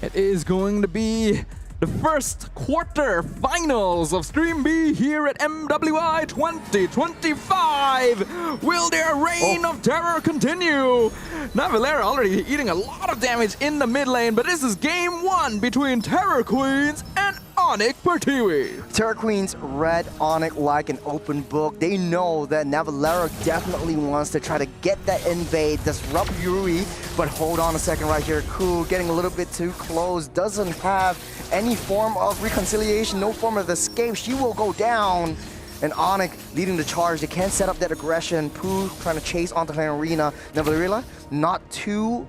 It is going to be the first quarter finals of Stream B here at MWI 2025. Will their reign of terror continue? Navilera already eating a lot of damage in the mid lane, but this is game one between Terror Queens and ONIC Pertiwi. Terror Queens read ONIC like an open book. They know that Navilera definitely wants to try to get that invade, disrupt Yuri, but hold on a second right here. Ku getting a little bit too close, doesn't have any form of reconciliation, no form of escape. She will go down. And ONIC leading the charge. They can't set up that aggression. Pooh trying to chase onto the arena. Navilera not too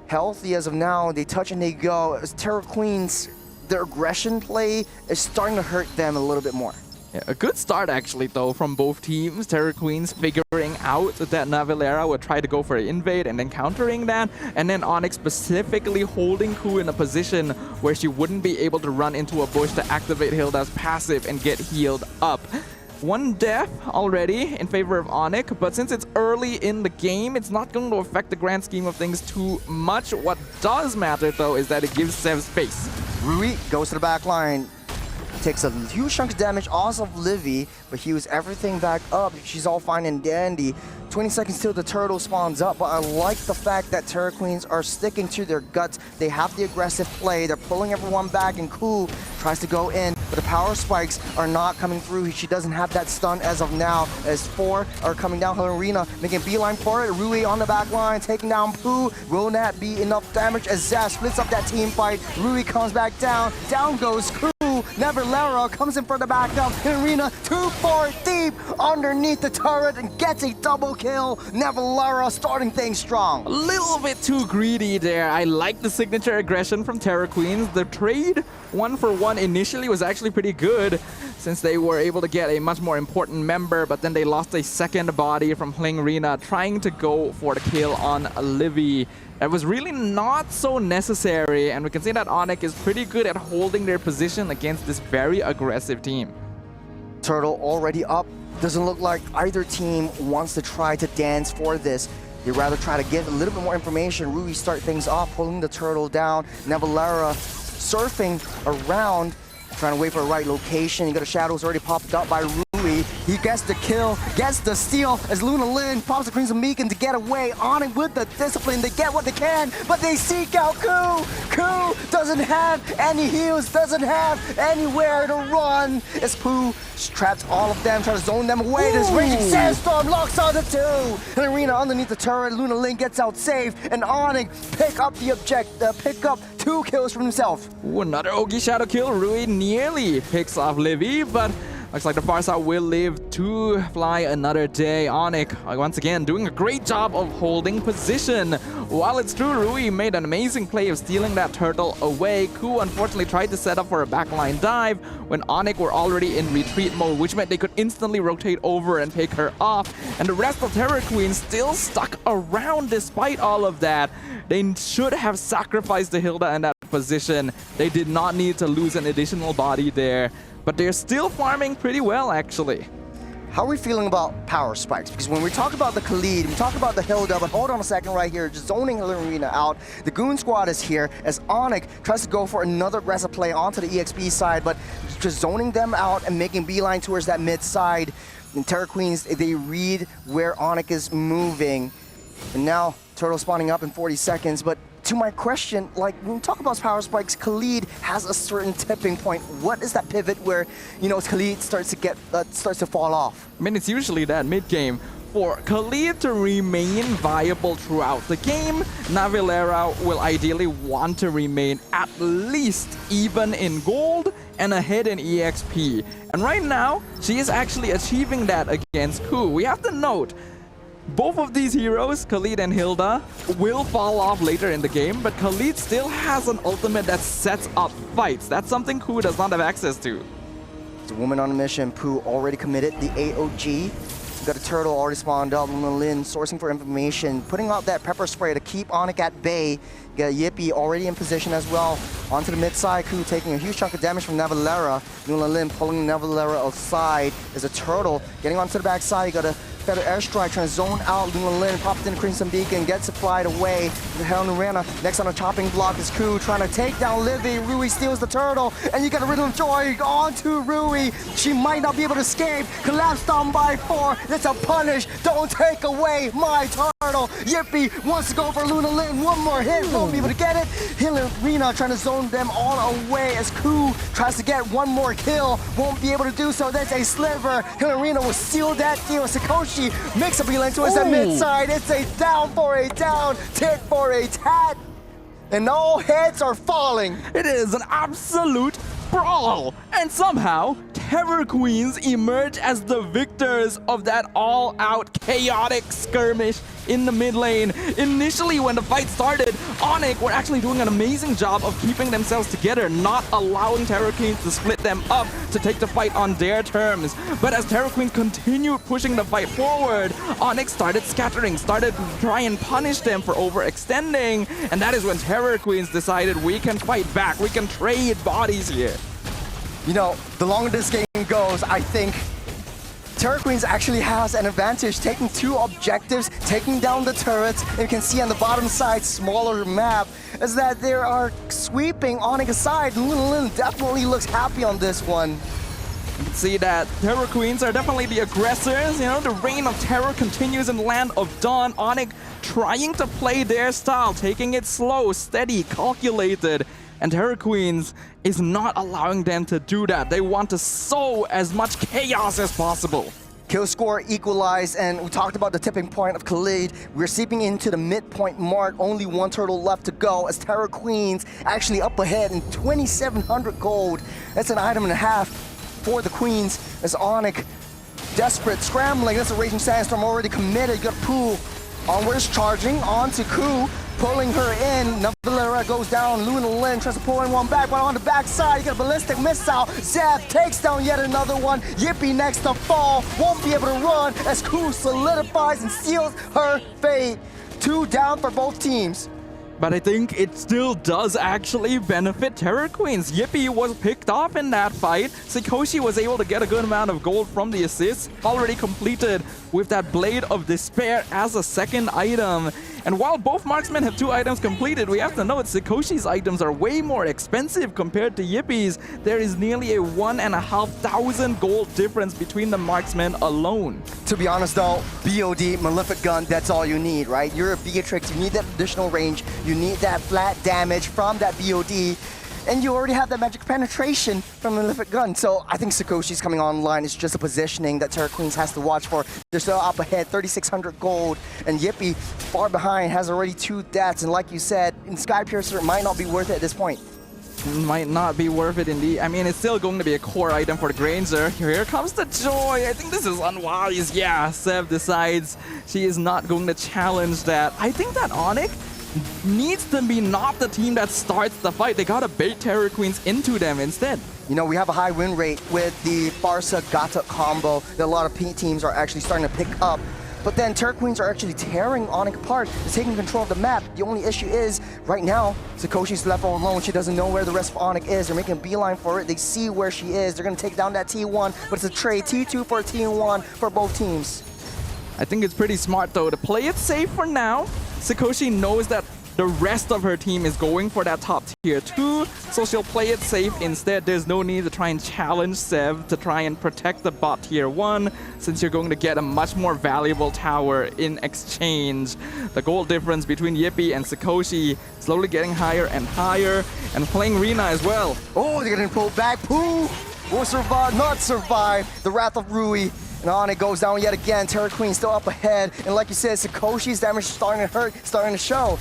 healthy as of now. They touch and they go. As Terror Queens, their aggression play is starting to hurt them a little bit more. Yeah, a good start actually though from both teams. Terror Queens figuring out that Navilera would try to go for an invade and then countering that, and then ONIC specifically holding Ku in a position where she wouldn't be able to run into a bush to activate Hilda's passive and get healed up. One death already in favor of ONIC, but since it's early in the game, it's not going to affect the grand scheme of things too much. What does matter though is that it gives Sev space. Rui goes to the back line. Takes a huge chunk of damage off of Livy, but heals everything back up. She's all fine and dandy. 20 seconds till the turtle spawns up, but I like the fact that Terror Queens are sticking to their guts. They have the aggressive play. They're pulling everyone back, and Ku tries to go in, but the power spikes are not coming through. She doesn't have that stun as of now, as 4 are coming down her arena, making a beeline for it. Rui on the back line, taking down Pooh. Will that be enough damage as Zaz splits up that team fight? Rui comes back down. Down goes Ku. Navilera comes in for the backup in arena, 2-4 deep underneath the turret and gets a double kill. Navilera starting things strong. A little bit too greedy there. I like the signature aggression from Terror Queens. The trade 1-for-1 initially was actually pretty good since they were able to get a much more important member, but then they lost a second body from playing Rina, trying to go for the kill on Livy. That was really not so necessary, and we can see that ONIC is pretty good at holding their position against this very aggressive team. Turtle already up. Doesn't look like either team wants to try to dance for this. They'd rather try to give a little bit more information. Rui start things off, pulling the turtle down. Navilera surfing around, trying to wait for the right location. You got the shadows already popped up by Rui. He gets the kill, gets the steal as Luna Lin pops the Crimson Beacon to get away. On it with the discipline, they get what they can, but they seek out Ku. Ku doesn't have any heals, doesn't have anywhere to run. As Pooh traps all of them, trying to zone them away. This raging sandstorm locks on the two. An arena underneath the turret, Luna Lin gets out safe, and ONIC pick up the pick up 2 kills for himself. Ooh, another Ogi Shadow kill. Rui nearly picks off Livy, but looks like the Farsight will live to fly another day. ONIC, once again, doing a great job of holding position. While it's true, Rui made an amazing play of stealing that turtle away. Ku unfortunately tried to set up for a backline dive when ONIC were already in retreat mode, which meant they could instantly rotate over and pick her off. And the rest of Terror Queen still stuck around despite all of that. They should have sacrificed the Hilda in that position. They did not need to lose an additional body there. But they're still farming pretty well, actually. How are we feeling about power spikes? Because when we talk about the Khalid, we talk about the Hilda, but hold on a second right here, just zoning Hilda out. The Goon Squad is here as ONIC tries to go for another aggressive play onto the EXP side, but just zoning them out and making beeline towards that mid side. And Terror Queens, they read where ONIC is moving. And now Turtle spawning up in 40 seconds, but to my question, like when we talk about power spikes, Khalid has a certain tipping point. What is that pivot where, you know, Khalid starts to fall off? I mean, it's usually that mid-game. For Khalid to remain viable throughout the game, Navilera will ideally want to remain at least even in gold and ahead in EXP. And right now, she is actually achieving that against Ku. We have to note, both of these heroes, Khalid and Hilda, will fall off later in the game, but Khalid still has an ultimate that sets up fights. That's something Ku does not have access to. It's a woman on a mission. Pooh already committed the AOG. Got a turtle already spawned up. Luna Lin sourcing for information, putting out that pepper spray to keep ONIC at bay. Got Yippee already in position as well. Onto the mid side, Ku taking a huge chunk of damage from Navilera. Luna Lin pulling Navilera aside as a turtle getting onto the back side. You got a Feather airstrike trying to zone out Luna Lin, pops in Crimson Beacon, gets it flied away. Helen Rana next on a chopping block is Ku trying to take down Livy. Rui steals the turtle, and you got a Rhythm of Joy onto Rui. She might not be able to escape. Collapsed down by 4. That's a punish. Don't take away my turtle. Yippee wants to go for Luna Lin. One more hit, won't be able to get it. Helen Rana trying to zone them all away as Ku tries to get one more kill. Won't be able to do so. That's a sliver. Helen Rana will seal that deal. Sakoshi makes a beeline towards the mid side. It's a down for a down, tit for a tat. And all heads are falling. It is an absolute brawl. And somehow, Terror Queens emerge as the victors of that all-out chaotic skirmish in the mid lane. Initially, when the fight started, ONIC were actually doing an amazing job of keeping themselves together, not allowing Terror Queens to split them up to take the fight on their terms. But as Terror Queens continued pushing the fight forward, ONIC started scattering, started to try and punish them for overextending. And that is when Terror Queens decided we can fight back, we can trade bodies here. You know, the longer this game goes, I think Terror Queens actually has an advantage, taking 2 objectives, taking down the turrets, and you can see on the bottom side, smaller map, is that they are sweeping ONIC aside. Luna Lin definitely looks happy on this one. You can see that Terror Queens are definitely the aggressors. You know, the reign of terror continues in the land of Dawn. ONIC trying to play their style, taking it slow, steady, calculated. And Terror Queens is not allowing them to do that. They want to sow as much chaos as possible. Kill score equalized, and we talked about the tipping point of Khalid. We're seeping into the midpoint mark. Only 1 turtle left to go as Terror Queens actually up ahead in 2,700 gold. That's an item and a half for the Queens as ONIC desperate, scrambling. That's a Raging Sandstorm already committed. You got Pooh onwards, charging onto Ku, pulling her in. Navalera goes down. Luna Lin tries to pull in one back, but on the backside, you get a ballistic missile. Zev takes down yet another one. Yippee next to fall. Won't be able to run as Ku solidifies and seals her fate. 2 down for both teams. But I think it still does actually benefit Terror Queens. Yippee was picked off in that fight. Sakoshi was able to get a good amount of gold from the assist, already completed with that Blade of Despair as a second item. And while both marksmen have 2 items completed, we have to note Sakoshi's items are way more expensive compared to Yippie's. There is nearly a 1,500 gold difference between the marksmen alone. To be honest though, BOD, Malefic Gun, that's all you need, right? You're a Beatrix, you need that additional range, you need that flat damage from that BOD, and you already have that magic penetration from Malefic Gun. So I think Sakoshi's coming online. It's just a positioning that Terror Queens has to watch for. They're still up ahead, 3,600 gold, and Yippee far behind has already 2 deaths. And like you said, in Sky Piercer, it might not be worth it at this point. Might not be worth it indeed. I mean, it's still going to be a core item for the Granger. Here comes the Joy. I think this is unwise. Yeah, Sev decides she is not going to challenge that. I think that ONIC needs to be not the team that starts the fight. They gotta bait Terror Queens into them instead. You know, we have a high win rate with the Barca Gata combo that a lot of teams are actually starting to pick up. But then Terror Queens are actually tearing ONIC apart. They're taking control of the map. The only issue is, right now, Sakoshi's left all alone. She doesn't know where the rest of ONIC is. They're making a beeline for it. They see where she is. They're gonna take down that T1, but it's a trade. T2 for a T1 for both teams. I think it's pretty smart though to play it safe for now. Sakoshi knows that the rest of her team is going for that top tier 2, so she'll play it safe instead. There's no need to try and challenge Sev to try and protect the bot tier 1, since you're going to get a much more valuable tower in exchange. The gold difference between Yippee and Sakoshi slowly getting higher and higher, and playing Rina as well. Oh, they're getting pulled back. Pooh will survive, not survive the Wrath of Rui. And on it goes down yet again. Terror Queen still up ahead. And like you said, Sakoshi's damage is starting to hurt, starting to show.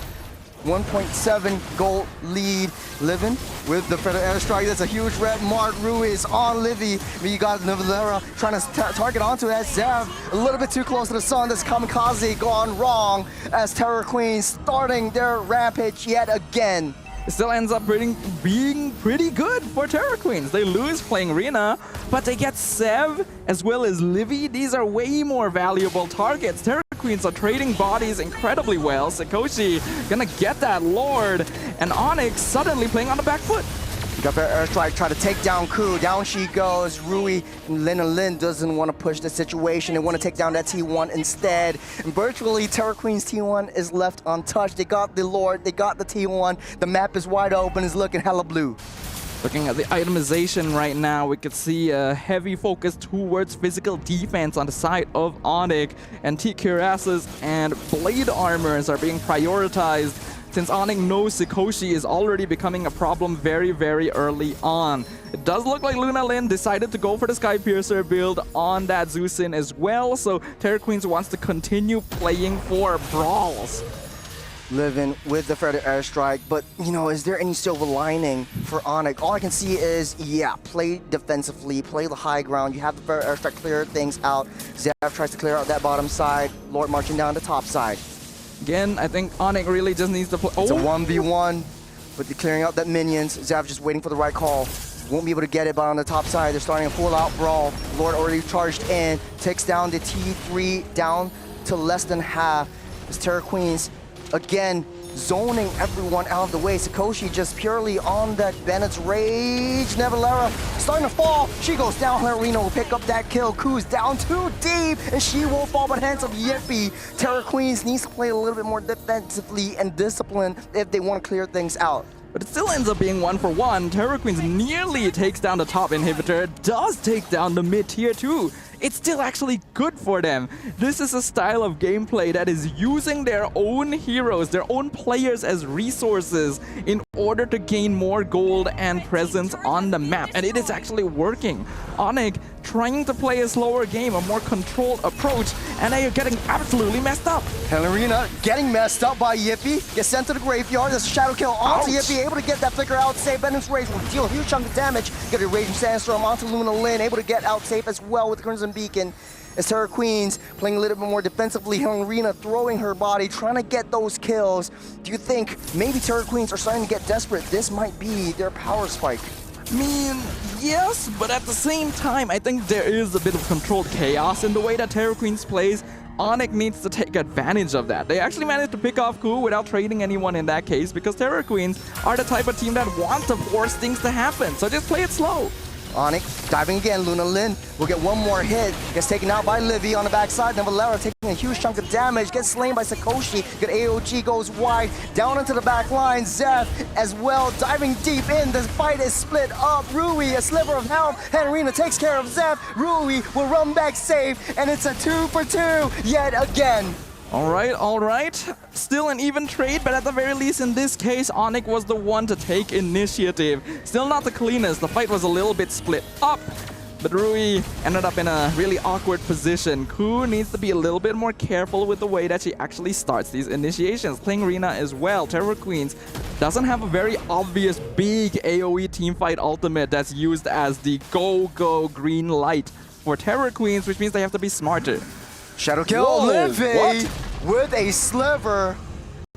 1.7 gold lead. Livin with the Feather airstrike. That's a huge red mark. Rui is on Livy. But you got Navalera trying to target onto that Zev. A little bit too close to the sun. This kamikaze gone wrong as Terror Queen starting their rampage yet again. It still ends up being pretty good for Terror Queens. They lose playing Rina, but they get Sev as well as Livy. These are way more valuable targets. Terror Queens are trading bodies incredibly well. Sakoshi gonna get that Lord, and ONIC suddenly playing on the back foot. Got their airstrike, try to take down Ku. Down she goes. Rui and Lin doesn't want to push the situation. They want to take down that T1 instead. And virtually, Terror Queen's T1 is left untouched. They got the Lord, they got the T1. The map is wide open, it's looking hella blue. Looking at the itemization right now, we could see a heavy focus towards physical defense on the side of ONIC. Antique cuirasses and blade armors are being prioritized, since ONIC knows Sikoshi is already becoming a problem very, very early on. It does look like Luna Lin decided to go for the Sky Piercer build on that Zeusin as well, so Terror Queens wants to continue playing for brawls. Living with the further airstrike, but you know, is there any silver lining for ONIC? All I can see is, yeah, play defensively, play the high ground. You have the further airstrike clear things out. Zev tries to clear out that bottom side. Lord marching down the top side. Again, I think ONIC really just needs to play. It's a 1v1, but they're clearing out that minions. Zev just waiting for the right call. Won't be able to get it, but on the top side, they're starting a full-out brawl. Lord already charged in, takes down the T3 down to less than half. As Terror Queens, again, zoning everyone out of the way. Sikoshi just purely on that Bennett's rage. Nevalera starting to fall. She goes down. Arena will pick up that kill. Ku's down too deep, and she will fall by the hands of Yippee. Terror Queens needs to play a little bit more defensively and disciplined if they want to clear things out. But it still ends up being 1-for-1. Terror Queens nearly takes down the top inhibitor, does take down the mid tier too. It's still actually good for them. This is a style of gameplay that is using their own heroes, their own players as resources in order to gain more gold and presence on the map. And it is actually working. ONIC trying to play a slower game, a more controlled approach, and they are getting absolutely messed up. Hellerina getting messed up by Yippee. Gets sent to the graveyard. There's a shadow kill onto Yippee. Able to get that flicker out safe. Bennett's Rage will deal a huge chunk of damage. Get a Raging Sandstorm onto Luna Lin. Able to get out safe as well with the Crimson Beacon. As Terror Queens playing a little bit more defensively, Hellerina throwing her body, trying to get those kills. Do you think maybe Terror Queens are starting to get desperate? This might be their power spike. I mean, yes, but at the same time, I think there is a bit of controlled chaos in the way that Terror Queens plays. ONIC needs to take advantage of that. They actually managed to pick off Ku without trading anyone in that case, because Terror Queens are the type of team that want to force things to happen. So just play it slow. ONIC diving again. Luna Lin will get one more hit. Gets taken out by Livy on the backside. Then Valera taking a huge chunk of damage. Gets slain by Sikoshi. Good AOG goes wide. Down into the back line. Zev as well diving deep in. The fight is split up. Rui, a sliver of health. Henrina takes care of Zev. Rui will run back safe. And it's a 2-for-2 yet again. All right. Still an even trade, but at the very least in this case, ONIC was the one to take initiative. Still not the cleanest. The fight was a little bit split up, but Rui ended up in a really awkward position. Ku needs to be a little bit more careful with the way that she actually starts these initiations. Playing Rina as well. Terror Queens doesn't have a very obvious big AoE teamfight ultimate that's used as the go green light for Terror Queens, which means they have to be smarter. Shadow kill, Livy with a sliver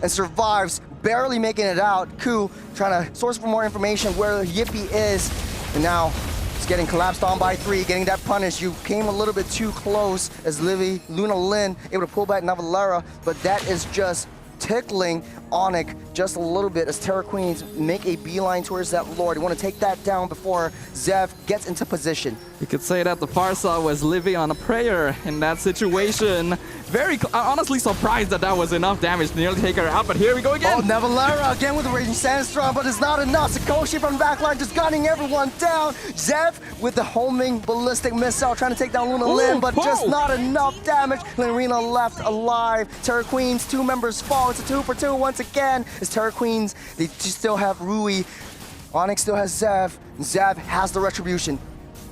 and survives, barely making it out. Ku trying to source for more information where Yippee is, and now it's getting collapsed on by 3, getting that punish. You came a little bit too close as Livy, Luna Lin able to pull back Navalera, but that is just tickling ONIC just a little bit as Terror Queens make a beeline towards that Lord. They want to take that down before Zev gets into position. You could say that the Farsa was living on a prayer in that situation. I'm honestly surprised that that was enough damage to nearly take her out, but here we go again. Oh, Navalera again with the Raging Sandstorm, but it's not enough. Sikoshi from the backline just gunning everyone down. Zev with the homing ballistic missile trying to take down Luna Lin, but just not enough damage. Lorena left alive. Terror Queens, 2 members fall. It's a 2-for-2 once again. As Terror Queens, they just still have Rui. ONIC still has Zev. Zev has the retribution.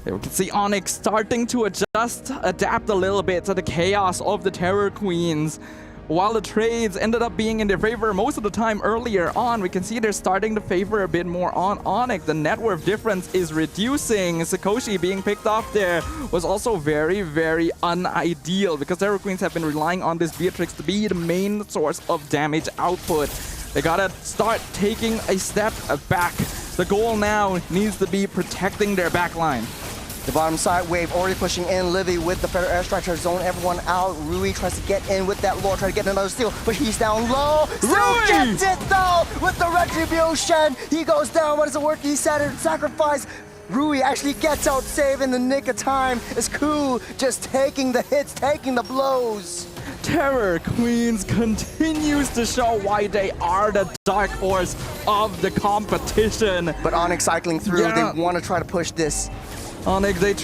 Here we can see ONIC starting to adapt a little bit to the chaos of the Terror Queens. While the trades ended up being in their favor most of the time earlier on, we can see they're starting to favor a bit more on ONIC. The net worth difference is reducing. Sikoshi being picked off there was also very, very unideal because Terror Queens have been relying on this Beatrix to be the main source of damage output. They gotta start taking a step back. The goal now needs to be protecting their backline. The bottom side wave already pushing in. Livy with the Federal Airstrike to zone everyone out. Rui tries to get in with that lore, try to get another steal, but he's down low. Still gets it though with the retribution. He goes down. What is the work he said? Sacrifice. Rui actually gets out save in the nick of time. It's Ku just taking the hits, taking the blows. Terror Queens continues to show why they are the dark horse of the competition. But ONIC cycling through, they want to try to push this. ONIC, they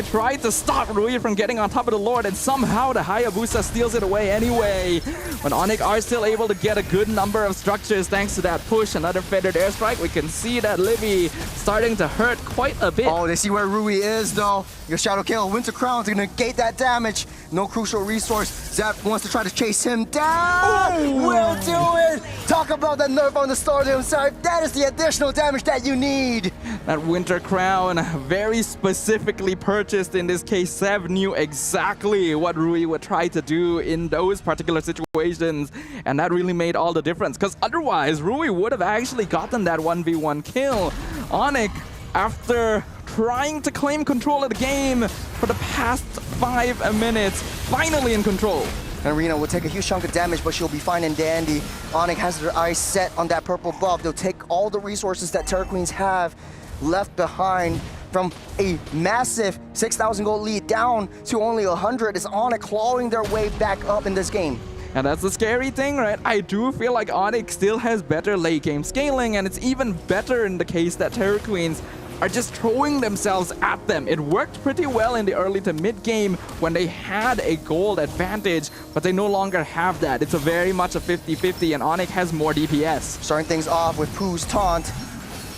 tried to stop Rui from getting on top of the Lord, and somehow the Hayabusa steals it away anyway. But ONIC are still able to get a good number of structures thanks to that push. Another feathered airstrike. We can see that Livy starting to hurt quite a bit. Oh, they see where Rui is though. Your Shadow Kill, Winter Crown's gonna negate that damage. No crucial resource. Zap wants to try to chase him down. Ooh. Will do it. Talk about that nerf on the stadium side. That is the additional damage that you need. That Winter Crown, very specifically purchased in this case. Zev knew exactly what Rui would try to do in those particular situations, and that really made all the difference, because otherwise Rui would have actually gotten that 1v1 kill. ONIC, after trying to claim control of the game for the past 5 minutes, finally in control. And Rena will take a huge chunk of damage, but she'll be fine and dandy. ONIC has their eyes set on that purple buff. They'll take all the resources that Terror Queens have left behind. From a massive 6,000 gold lead down to only 100, is ONIC clawing their way back up in this game. And that's the scary thing, right? I do feel like ONIC still has better late game scaling, and it's even better in the case that Terror Queens are just throwing themselves at them. It worked pretty well in the early to mid game when they had a gold advantage, but they no longer have that. It's a very much a 50-50, and ONIC has more DPS. Starting things off with Pooh's taunt,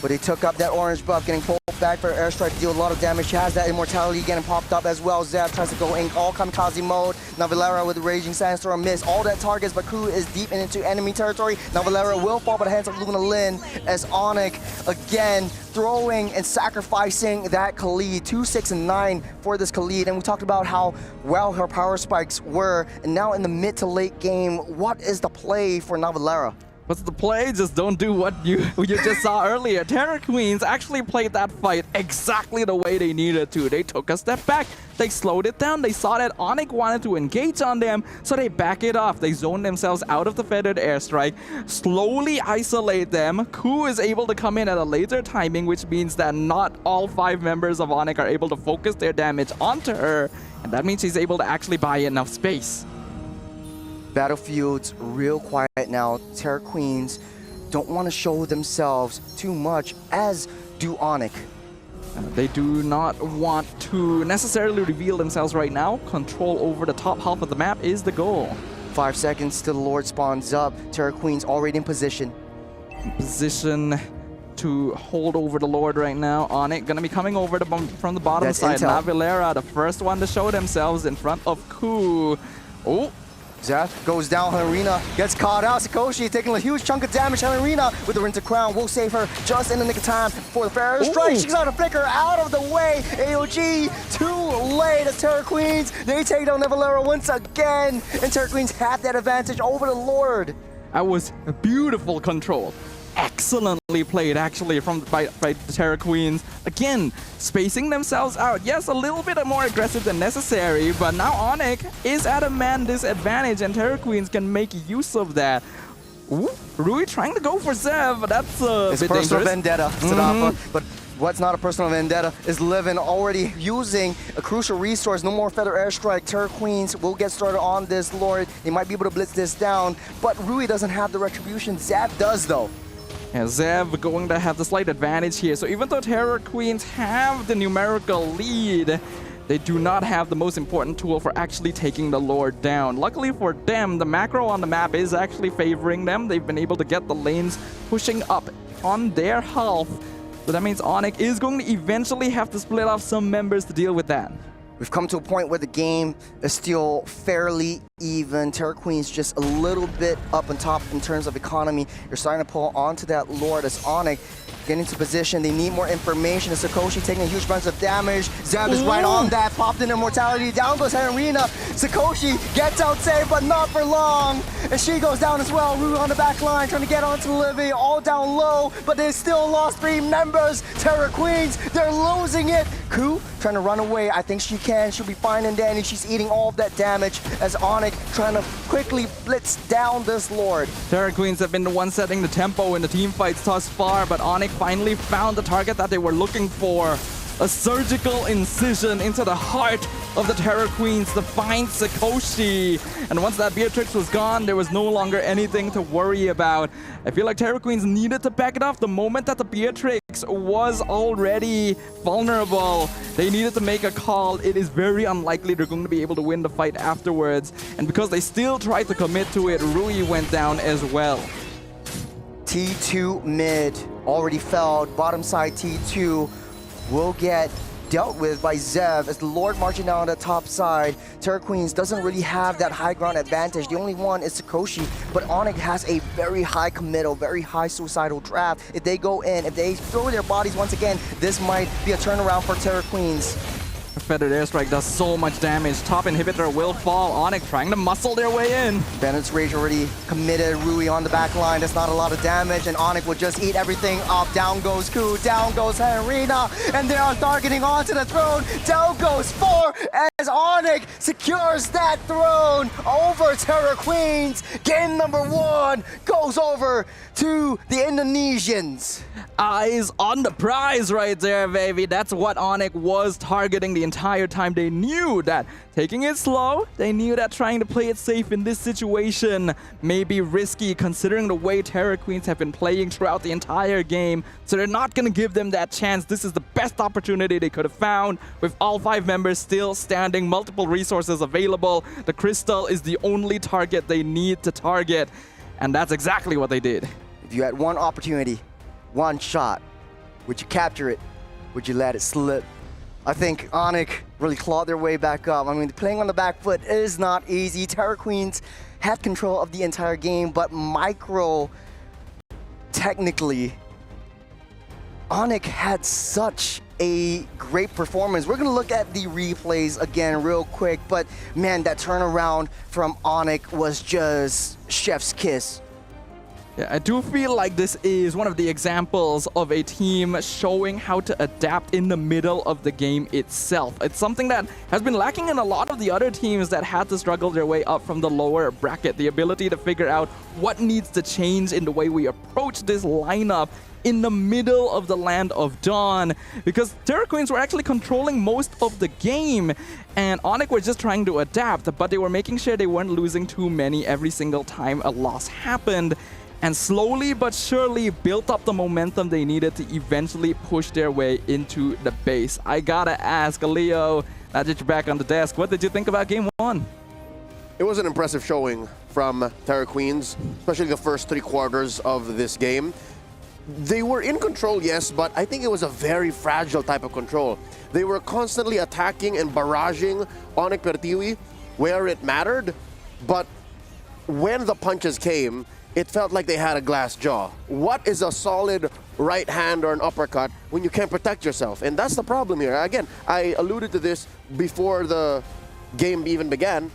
but he took up that orange buff, getting pulled back for airstrike to deal a lot of damage. He has that immortality getting popped up as well. Zap tries to go in all kamikaze mode. Now Valera with the raging sandstorm miss all that targets, but Ku is deep into enemy territory. Now Valera will fall by the hands of Luna Lin as ONIC again throwing and sacrificing that Khalid. 2, 6, and 9 for this Khalid. And we talked about how well her power spikes were. And now in the mid to late game, what is the play for Valera? What's the play? Just don't do what you just saw earlier. Terror Queens actually played that fight exactly the way they needed to. They took a step back. They slowed it down. They saw that ONIC wanted to engage on them, so they back it off. They zone themselves out of the feathered airstrike, slowly isolate them. Ku is able to come in at a later timing, which means that not all 5 members of ONIC are able to focus their damage onto her, and that means she's able to actually buy enough space. Battlefield's real quiet now. Terror Queens don't want to show themselves too much, as do ONIC. They do not want to necessarily reveal themselves right now. Control over the top half of the map is the goal. 5 seconds till the Lord spawns up. Terror Queens already in position. Position to hold over the Lord right now. ONIC gonna be coming over from the bottom That's side. intel. Navilera, the first one to show themselves in front of Ku. Oh. Zap goes down, Helena gets caught out. Sakoshi taking a huge chunk of damage. Helena with the Winter Crown will save her just in the nick of time for the fair strike. She's got to flicker out of the way. AOG too late as Terror Queens. They take down Navilera once again. And Terror Queens have that advantage over the Lord. That was a beautiful control. Excellently played, actually, by the Terror Queens. Again, spacing themselves out. Yes, a little bit more aggressive than necessary, but now ONIC is at a man disadvantage, and Terror Queens can make use of that. Ooh, Rui trying to go for Zev. That's a bit personal dangerous. vendetta, but what's not a personal vendetta is Livin already using a crucial resource. No more feather airstrike. Terror Queens will get started on this Lord. They might be able to blitz this down, but Rui doesn't have the retribution. Zap does, though. Yeah, Zev going to have the slight advantage here. So even though Terror Queens have the numerical lead, they do not have the most important tool for actually taking the Lord down. Luckily for them, the macro on the map is actually favoring them. They've been able to get the lanes pushing up on their health. So that means ONIC is going to eventually have to split off some members to deal with that. We've come to a point where the game is still fairly even. Terror Queen's just a little bit up on top in terms of economy. You're starting to pull onto that Lord as ONIC getting into position. They need more information. Sakoshi taking a huge bunch of damage. Zab is right on that. Popped in immortality. Down goes Harina. Sakoshi gets out safe, but not for long. And she goes down as well. Rue on the back line trying to get onto Livy. All down low, but they still lost 3 members. Terror Queens, they're losing it. Ku trying to run away. I think she can. She'll be fine and dandy. She's eating all of that damage as ONIC trying to quickly blitz down this Lord. Terra Queens have been the ones setting the tempo in the team fights thus far, but ONIC finally found the target that they were looking for. A surgical incision into the heart of the Terra Queens to find Sikoshi. And once that Beatrix was gone, there was no longer anything to worry about. I feel like Terra Queens needed to back it off the moment that the Beatrix was already vulnerable. They needed to make a call. It is very unlikely they're going to be able to win the fight afterwards. And because they still tried to commit to it, Rui went down as well. T2 mid already fell. Bottom side T2 will get dealt with by Zev as the Lord marching down the top side. Terra Queens doesn't really have that high ground advantage. The only one is Sikoshi, but ONIC has a very high committal, very high suicidal draft. If they go in, if they throw their bodies once again, this might be a turnaround for Terra Queens. Feathered Airstrike does so much damage. Top inhibitor will fall. ONIC trying to muscle their way in. Bennett's Rage already committed. Rui on the back line. That's not a lot of damage. And ONIC will just eat everything up. Down goes Ku. Down goes Henrina. And they are targeting onto the throne. Down goes 4 as ONIC secures that throne over Terra Queens. Game number 1 goes over to the Indonesians. Eyes on the prize right there, baby. That's what ONIC was targeting the entire time. They knew that taking it slow, they knew that trying to play it safe in this situation may be risky considering the way Terra Queens have been playing throughout the entire game. So they're not going to give them that chance. This is the best opportunity they could have found with all 5 members still standing, multiple resources available. The crystal is the only target they need to target. And that's exactly what they did. If you had one opportunity, one shot, would you capture it? Would you let it slip? I think ONIC really clawed their way back up. I mean, playing on the back foot is not easy. Terra Queens had control of the entire game, but technically, ONIC had such a great performance. We're going to look at the replays again real quick, but man, that turnaround from ONIC was just chef's kiss. Yeah, I do feel like this is one of the examples of a team showing how to adapt in the middle of the game itself. It's something that has been lacking in a lot of the other teams that had to struggle their way up from the lower bracket. The ability to figure out what needs to change in the way we approach this lineup in the middle of the Land of Dawn, because Terra Queens were actually controlling most of the game and ONIC were just trying to adapt, but they were making sure they weren't losing too many every single time a loss happened, and slowly but surely built up the momentum they needed to eventually push their way into the base. I gotta ask, Leo, now that you're back on the desk, what did you think about Game 1? It was an impressive showing from Terra Queens, especially the first 3 quarters of this game. They were in control, yes, but I think it was a very fragile type of control. They were constantly attacking and barraging ONIC Pertiwi where it mattered, but when the punches came, it felt like they had a glass jaw. What is a solid right hand or an uppercut when you can't protect yourself? And that's the problem here. Again, I alluded to this before the game even began.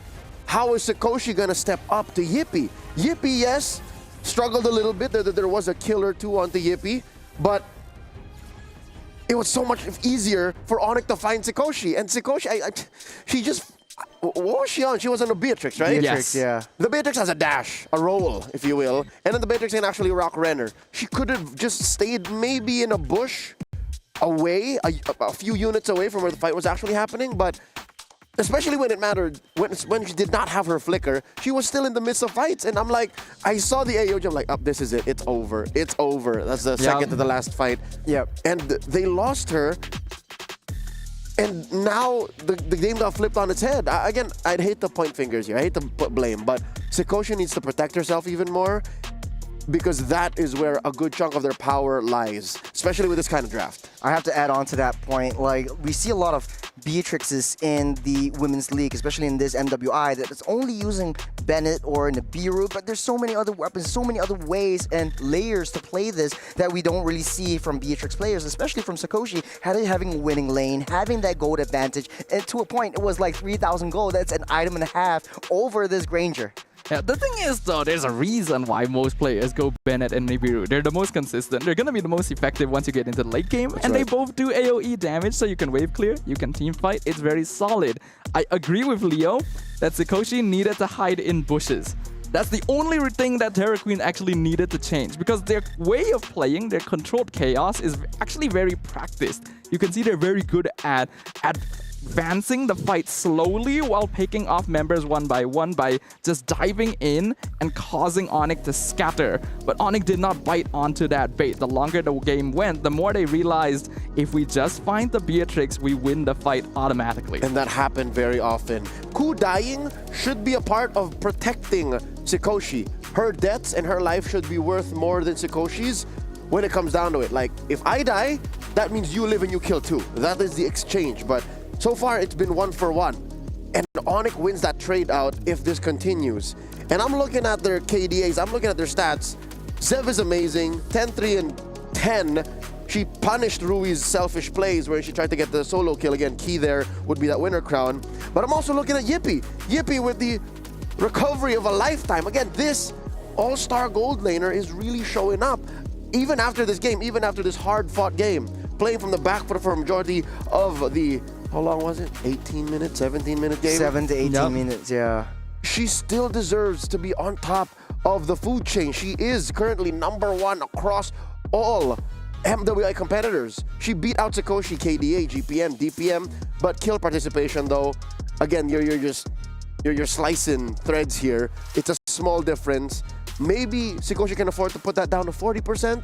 How is Sikoshi gonna step up to Yippee? Yippee, yes, struggled a little bit. There was a kill or 2 onto Yippee, but it was so much easier for ONIC to find Sikoshi. And Sikoshi, she just, what was she on? She was on a Beatrix, right? Beatrix, yeah. The Beatrix has a dash, a roll, if you will. And then the Beatrix can actually rock Renner. She could have just stayed maybe in a bush away, a few units away from where the fight was actually happening, but especially when it mattered, when she did not have her flicker, she was still in the midst of fights. And I'm like, I saw the AOG, I'm like, oh, this is it, it's over, it's over. That's the second to the last fight. Yep. And they lost her. And now the game got flipped on its head. Again, I'd hate to point fingers here. I hate to put blame, but Sikoshi needs to protect herself even more because that is where a good chunk of their power lies, especially with this kind of draft. I have to add on to that point. Like, we see a lot of Beatrixes in the Women's League, especially in this MWI, that it's only using Bennett or in the B route, but there's so many other weapons, so many other ways and layers to play this that we don't really see from Beatrix players, especially from Sikoshi, having a winning lane, having that gold advantage, and to a point, it was like 3,000 gold. That's an item and a half over this Granger. Yeah, the thing is though, there's a reason why most players go Bennett and Nibiru. They're the most consistent. They're gonna be the most effective once you get into the late game. That's and right. They both do AoE damage, so you can wave clear, you can team fight. It's very solid. I agree with Leo that Sikoshi needed to hide in bushes. That's the only thing that Terra Queen actually needed to change, because their way of playing, their controlled chaos, is actually very practiced. You can see they're very good at advancing the fight slowly while picking off members one by just diving in and causing ONIC to scatter. But ONIC did not bite onto that bait. The longer the game went, the more they realized if we just find the Beatrix, we win the fight automatically. And that happened very often. Ku dying should be a part of protecting Sikoshi. Her deaths and her life should be worth more than Sikoshi's when it comes down to it. Like, if I die, that means you live and you kill too. That is the exchange. But so far, it's been 1-for-1. And ONIC wins that trade out if this continues. And I'm looking at their KDAs, I'm looking at their stats. Zev is amazing, 10-3 and 10. She punished Rui's selfish plays where she tried to get the solo kill. Again, key there would be that winner crown. But I'm also looking at Yippee. Yippee with the recovery of a lifetime. Again, this all-star gold laner is really showing up. Even after this game, even after this hard-fought game, playing from the back foot for a majority of the, how long was it? 18 minutes, 17-minute game? 7 to 18 minutes, yeah. She still deserves to be on top of the food chain. She is currently #1 across all MWI competitors. She beat out Sikoshi, KDA, GPM, DPM, but kill participation though, again, you're slicing threads here. It's a small difference. Maybe Sikoshi can afford to put that down to 40%.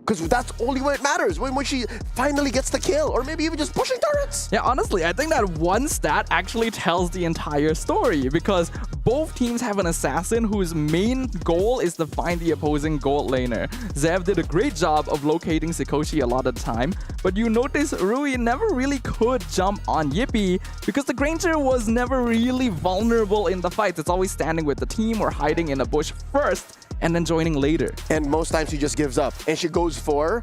Because that's only when it matters, when she finally gets the kill, or maybe even just pushing turrets. Yeah, honestly, I think that one stat actually tells the entire story, because both teams have an assassin whose main goal is to find the opposing gold laner. Zev did a great job of locating Sikoshi a lot of the time, but you notice Rui never really could jump on Yippee because the Granger was never really vulnerable in the fights. It's always standing with the team or hiding in a bush first and then joining later. And most times she just gives up and she goes for,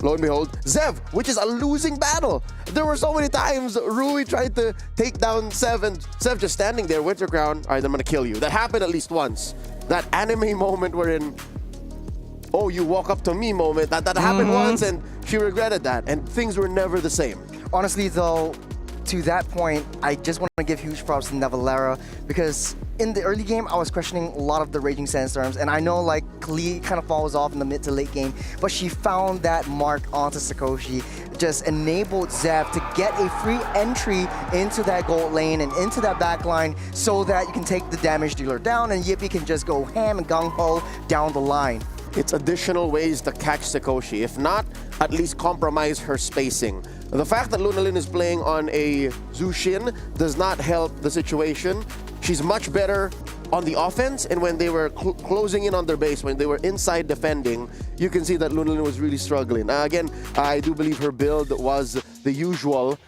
lo and behold, Zev, which is a losing battle. There were so many times Rui tried to take down Zev and Zev just standing there, Winter Crown, all right, I'm gonna kill you. That happened at least once. That anime moment wherein, oh, you walk up to me moment, that happened once and she regretted that, and things were never the same. Honestly though, to that point, I just want to give huge props to Nevalera, because in the early game, I was questioning a lot of the Raging Sandstorms, and I know like Klee kind of falls off in the mid to late game, but she found that mark onto Sikoshi, just enabled Zev to get a free entry into that gold lane and into that back line so that you can take the damage dealer down and Yippee can just go ham and gung-ho down the line. It's additional ways to catch Sikoshi. If not, at least compromise her spacing. The fact that Lunalyn is playing on a Zushin does not help the situation. She's much better on the offense, and when they were closing in on their base, when they were inside defending, you can see that Lunalyn was really struggling. Again, I do believe her build was the usual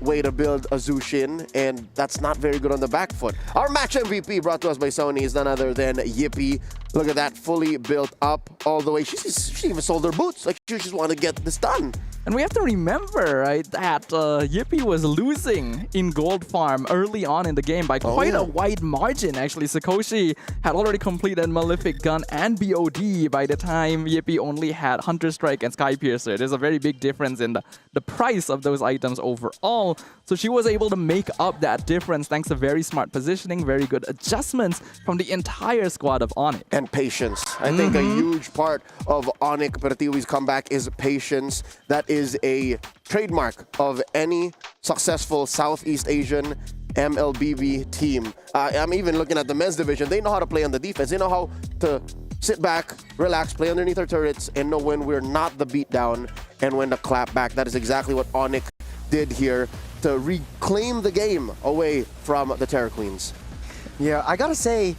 way to build a Zushin, and that's not very good on the back foot. Our match MVP brought to us by Sony is none other than Yippee. Look at that, fully built up all the way. She even sold her boots. Like, she just wanted to get this done. And we have to remember, right, that Yippee was losing in gold farm early on in the game by quite a wide margin, actually. Sikoshi had already completed Malefic Gun and BOD by the time Yippee only had Hunter Strike and Sky Piercer. There's a very big difference in the price of those items overall. So she was able to make up that difference thanks to very smart positioning, very good adjustments from the entire squad of ONIC. And patience. I think a huge part of ONIC Pertiwi's comeback is patience. That is a trademark of any successful Southeast Asian MLBB team. I'm even looking at the men's division. They know how to play on the defense. They know how to sit back, relax, play underneath our turrets, and know when we're not the beatdown and when to clap back. That is exactly what ONIC did here to reclaim the game away from the Terror Queens. Yeah, I gotta say,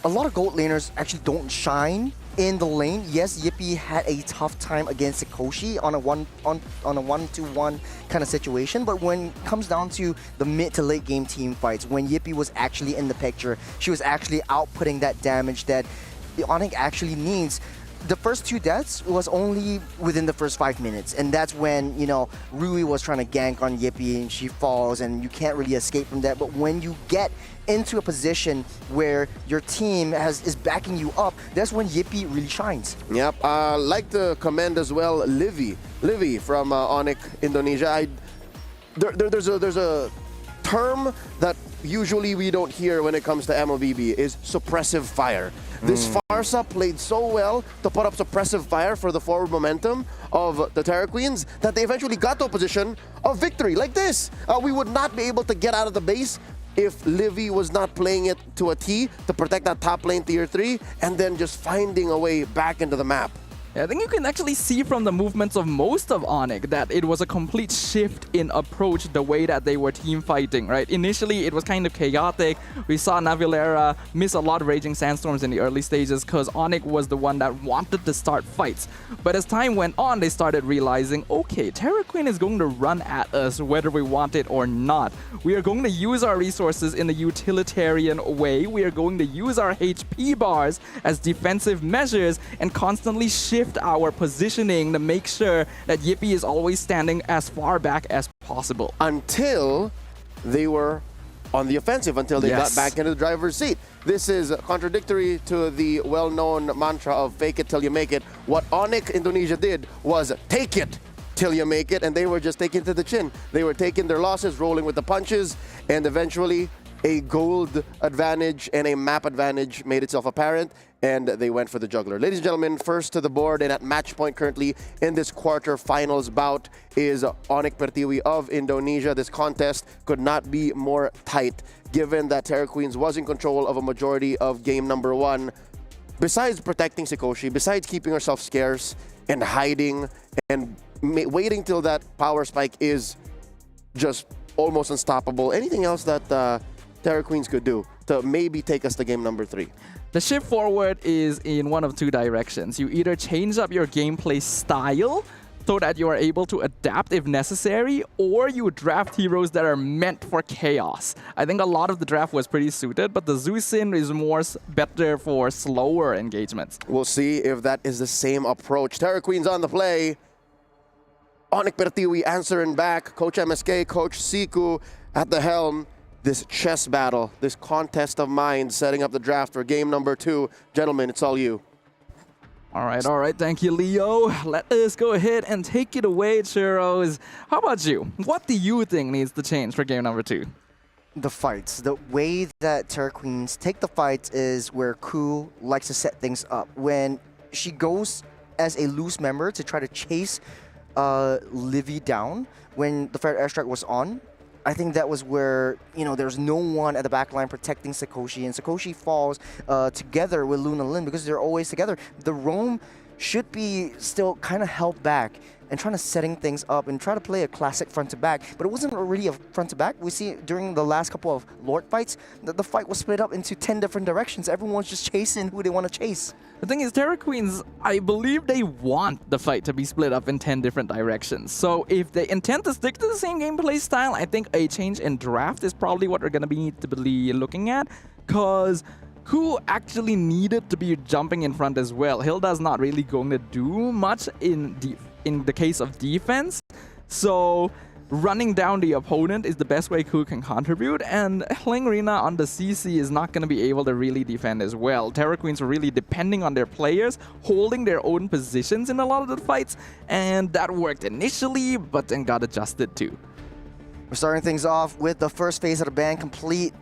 a lot of gold laners actually don't shine in the lane. Yes, Yippee had a tough time against Sikoshi on a one-to-one kind of situation, but when it comes down to the mid to late game team fights, when Yippee was actually in the picture, she was actually outputting that damage that the ONIC actually needs. the first 2 deaths was only within the first 5 minutes, and that's when, you know, Rui was trying to gank on Yippee and she falls and you can't really escape from that. But when you get into a position where your team is backing you up, that's when Yippee really shines. Yep, like to commend as well Livy from ONIC Indonesia. There's a term that usually we don't hear when it comes to MLBB is suppressive fire. This Farsa played so well to put up suppressive fire for the forward momentum of the Terra Queens that they eventually got to a position of victory like this. We would not be able to get out of the base if Livy was not playing it to a T to protect that top lane tier 3 and then just finding a way back into the map. I think you can actually see from the movements of most of ONIC that it was a complete shift in approach, the way that they were team fighting, right? Initially, it was kind of chaotic. We saw Navilera miss a lot of Raging Sandstorms in the early stages because ONIC was the one that wanted to start fights. But as time went on, they started realizing, okay, Terra Queen is going to run at us whether we want it or not. We are going to use our resources in a utilitarian way. We are going to use our HP bars as defensive measures and constantly shift our positioning to make sure that Yippee is always standing as far back as possible. Until they were on the offensive, until they got back into the driver's seat. This is contradictory to the well-known mantra of fake it till you make it. What ONIC Indonesia did was take it till you make it, and they were just taking it to the chin. They were taking their losses, rolling with the punches, and eventually a gold advantage and a map advantage made itself apparent, and they went for the juggler. Ladies and gentlemen, first to the board and at match point currently in this quarterfinals bout is ONIC Pertiwi of Indonesia. This contest could not be more tight, given that Terra Queens was in control of a majority of game number 1. Besides protecting Sikoshi, besides keeping herself scarce and hiding and waiting till that power spike is just almost unstoppable, anything else that Terra Queens could do to maybe take us to game number 3? The shift forward is in one of 2 directions. You either change up your gameplay style so that you are able to adapt if necessary, or you draft heroes that are meant for chaos. I think a lot of the draft was pretty suited, but the Zusin is better for slower engagements. We'll see if that is the same approach. Terra Queens on the play. ONIC Pertiwi answering back. Coach MSK, Coach Siku at the helm. This chess battle, this contest of minds, setting up the draft for game number 2. Gentlemen, it's all you. All right. Thank you, Leo. Let us go ahead and take it away, Churros. How about you? What do you think needs to change for game number 2? The fights. The way that Terra Queens take the fights is where Ku likes to set things up. When she goes as a loose member to try to chase Livy down when the Fair Airstrike was on, I think that was where, you know, there's no one at the back line protecting Sikoshi, and Sikoshi falls together with Luna Lin because they're always together. The roam should be still kind of held back and trying to setting things up and try to play a classic front-to-back, but it wasn't really a front-to-back. We see during the last couple of Lord fights that the fight was split up into 10 different directions. Everyone's just chasing who they want to chase. The thing is, Terra Queens, I believe they want the fight to be split up in 10 different directions. So if they intend to stick to the same gameplay style, I think a change in draft is probably what we're going to be looking at, because Ku actually needed to be jumping in front as well. Hilda's not really going to do much in the case of defense, so running down the opponent is the best way Ku can contribute, and Hlingrina on the CC is not going to be able to really defend as well. Terra Queens are really depending on their players, holding their own positions in a lot of the fights, and that worked initially, but then got adjusted too. We're starting things off with the first phase of the ban complete.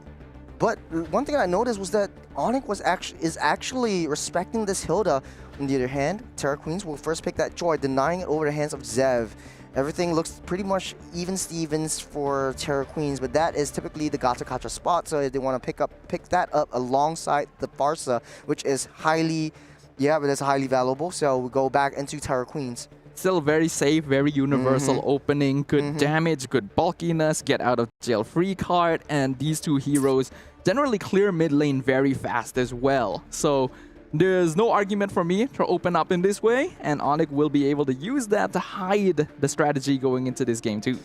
But one thing I noticed was that ONIC is actually respecting this Hilda. On the other hand, Terra Queens will first pick that Joy, denying it over the hands of Zev. Everything looks pretty much even Stevens for Terra Queens, but that is typically the Gata Kacha spot, so they want to pick that up alongside the Farsa, which is highly valuable. So we go back into Terra Queens. Still very safe, very universal opening, good damage, good bulkiness, get out of jail free card, and these 2 heroes generally clear mid lane very fast as well. So there's no argument for me to open up in this way, and ONIC will be able to use that to hide the strategy going into this game too.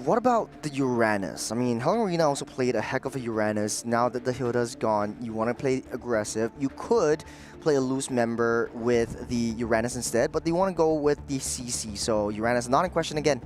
what about the Uranus? I mean, Helen Arena also played a heck of a Uranus. Now that the Hilda's gone, you want to play aggressive. You could play a loose member with the Uranus instead, but they want to go with the CC. So Uranus not in question again.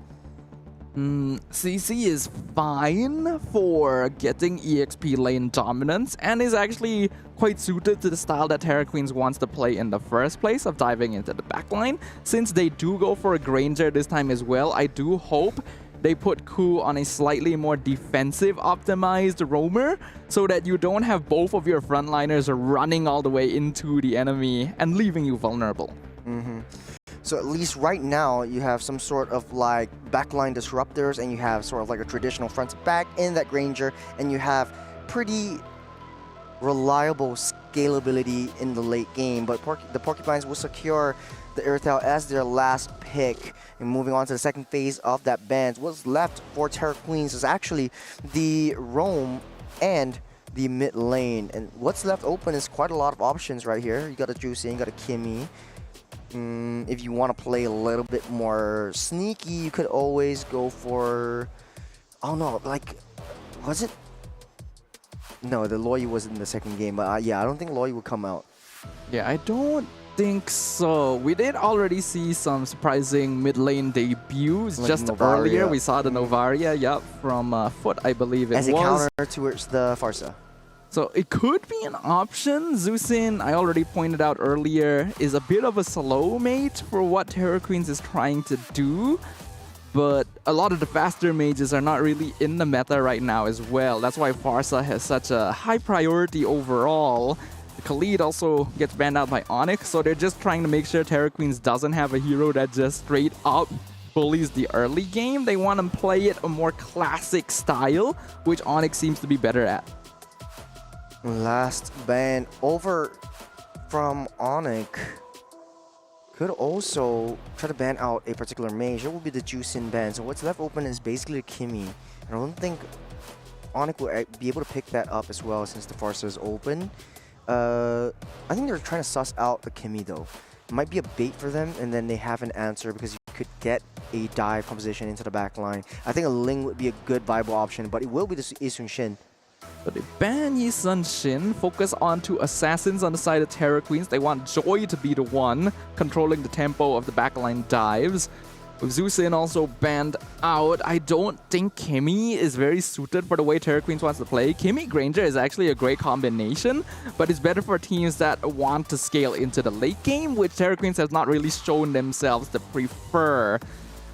CC is fine for getting EXP lane dominance and is actually quite suited to the style that Terra Queens wants to play in the first place of diving into the backline. Since they do go for a Granger this time as well, I do hope they put Ku on a slightly more defensive optimized roamer so that you don't have both of your frontliners running all the way into the enemy and leaving you vulnerable. So at least right now, you have some sort of like backline disruptors, and you have sort of like a traditional front to back in that Granger, and you have pretty reliable scalability in the late game. But the Porcupines will secure the Earthel as their last pick. And moving on to the second phase of that band, what's left for Terra Queens is actually the Roam and the mid lane. And what's left open is quite a lot of options right here. You got a Juicy, you got a Kimmy. If you want to play a little bit more sneaky, you could always go for... Oh no, like... Was it? No, the Loyi was in the second game. But yeah, I don't think Loyi would come out. Yeah, I don't think so. We did already see some surprising mid lane debuts Like just Novaria. earlier. We saw the Novaria, yep, from Foot, I believe it As a was. counter towards the Farsa. So it could be an option. Zeusin, I already pointed out earlier, is a bit of a slow mate for what Terra Queens is trying to do. But a lot of the faster mages are not really in the meta right now as well. That's why Farsa has such a high priority overall. Khalid also gets banned out by ONIC, so they're just trying to make sure Terra Queens doesn't have a hero that just straight up bullies the early game. They want to play it a more classic style, which ONIC seems to be better at. Last ban over from ONIC. Could also try to ban out a particular mage. It will be the Juicin ban. So what's left open is basically Kimmy. And I don't think ONIC will be able to pick that up as well since the Farsa is open. I think they're trying to suss out the Kimmy though. It might be a bait for them, and then they have an answer because you could get a dive composition into the back line. I think a Ling would be a good viable option, but it will be the Isun Shin. But they ban Yi Sun Shin, focus on two assassins on the side of Terra Queens. They want Joy to be the one controlling the tempo of the backline dives. With Zeusin also banned out, I don't think Kimmy is very suited for the way Terra Queens wants to play. Kimmy Granger is actually a great combination, but it's better for teams that want to scale into the late game, which Terra Queens has not really shown themselves to prefer.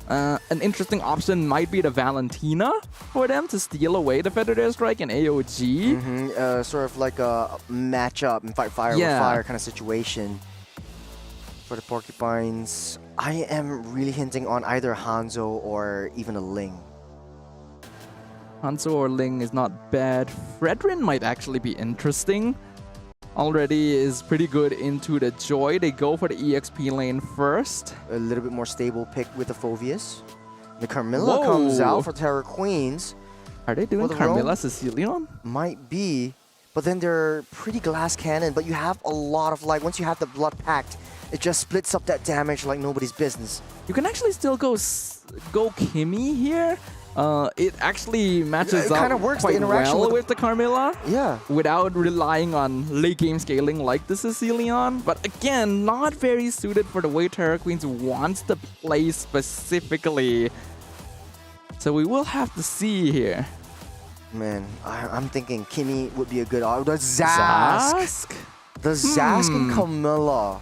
An interesting option might be the Valentina for them to steal away the Feathered Airstrike and AOG. Sort of like a matchup and fight fire with fire kind of situation. For the Porcupines, I am really hinting on either Hanzo or even a Ling. Hanzo or Ling is not bad. Fredrin might actually be interesting. Already is pretty good into the Joy. They go for the EXP lane first. A little bit more stable pick with the Phoveus. The Carmilla comes out for Terra Queens. Are they doing the Carmilla Rome? Sicilian? Might be, but then they're pretty glass cannon. But you have a lot of like, once you have the Blood Pact, it just splits up that damage like nobody's business. You can actually still go Kimmy here. It actually matches It kinda up works, the quite interaction well with with the Carmilla. Yeah. Without relying on late game scaling like the Sicilian. But again, not very suited for the way Terra Queens wants to play specifically. So we will have to see here. Man, I'm thinking Kimmy would be a good option. The Zask. The Zask and Camilla.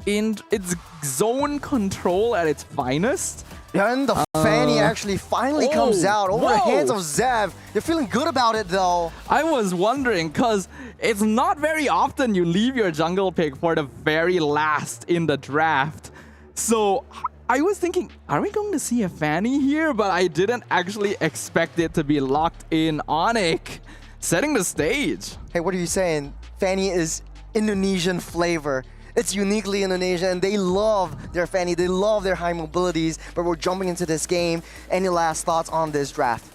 It's zone control at its finest. And the Fanny actually finally comes out over the hands of Zev. You're feeling good about it though. I was wondering, because it's not very often you leave your jungle pick for the very last in the draft. So I was thinking, are we going to see a Fanny here? But I didn't actually expect it to be locked in ONIC, setting the stage. Hey, what are you saying? Fanny is Indonesian flavor. It's uniquely Indonesian, and they love their Fanny. They love their high mobilities, but we're jumping into this game. Any last thoughts on this draft?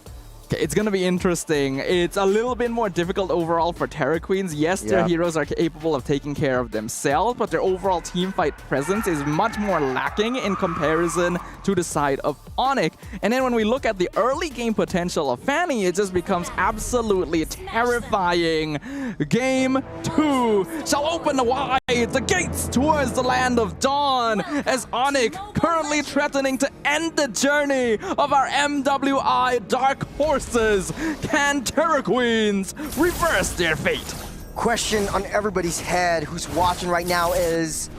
Okay, it's gonna be interesting. It's a little bit more difficult overall for Terra Queens. Yes, their heroes are capable of taking care of themselves, but their overall team fight presence is much more lacking in comparison to the side of ONIC. And then when we look at the early game potential of Fanny, it just becomes absolutely terrifying. Game 2 shall open the gates towards the land of dawn, as ONIC currently threatening to end the journey of our MWI Dark Horses. Can Terra Queens reverse their fate? Question on everybody's head who's watching right now is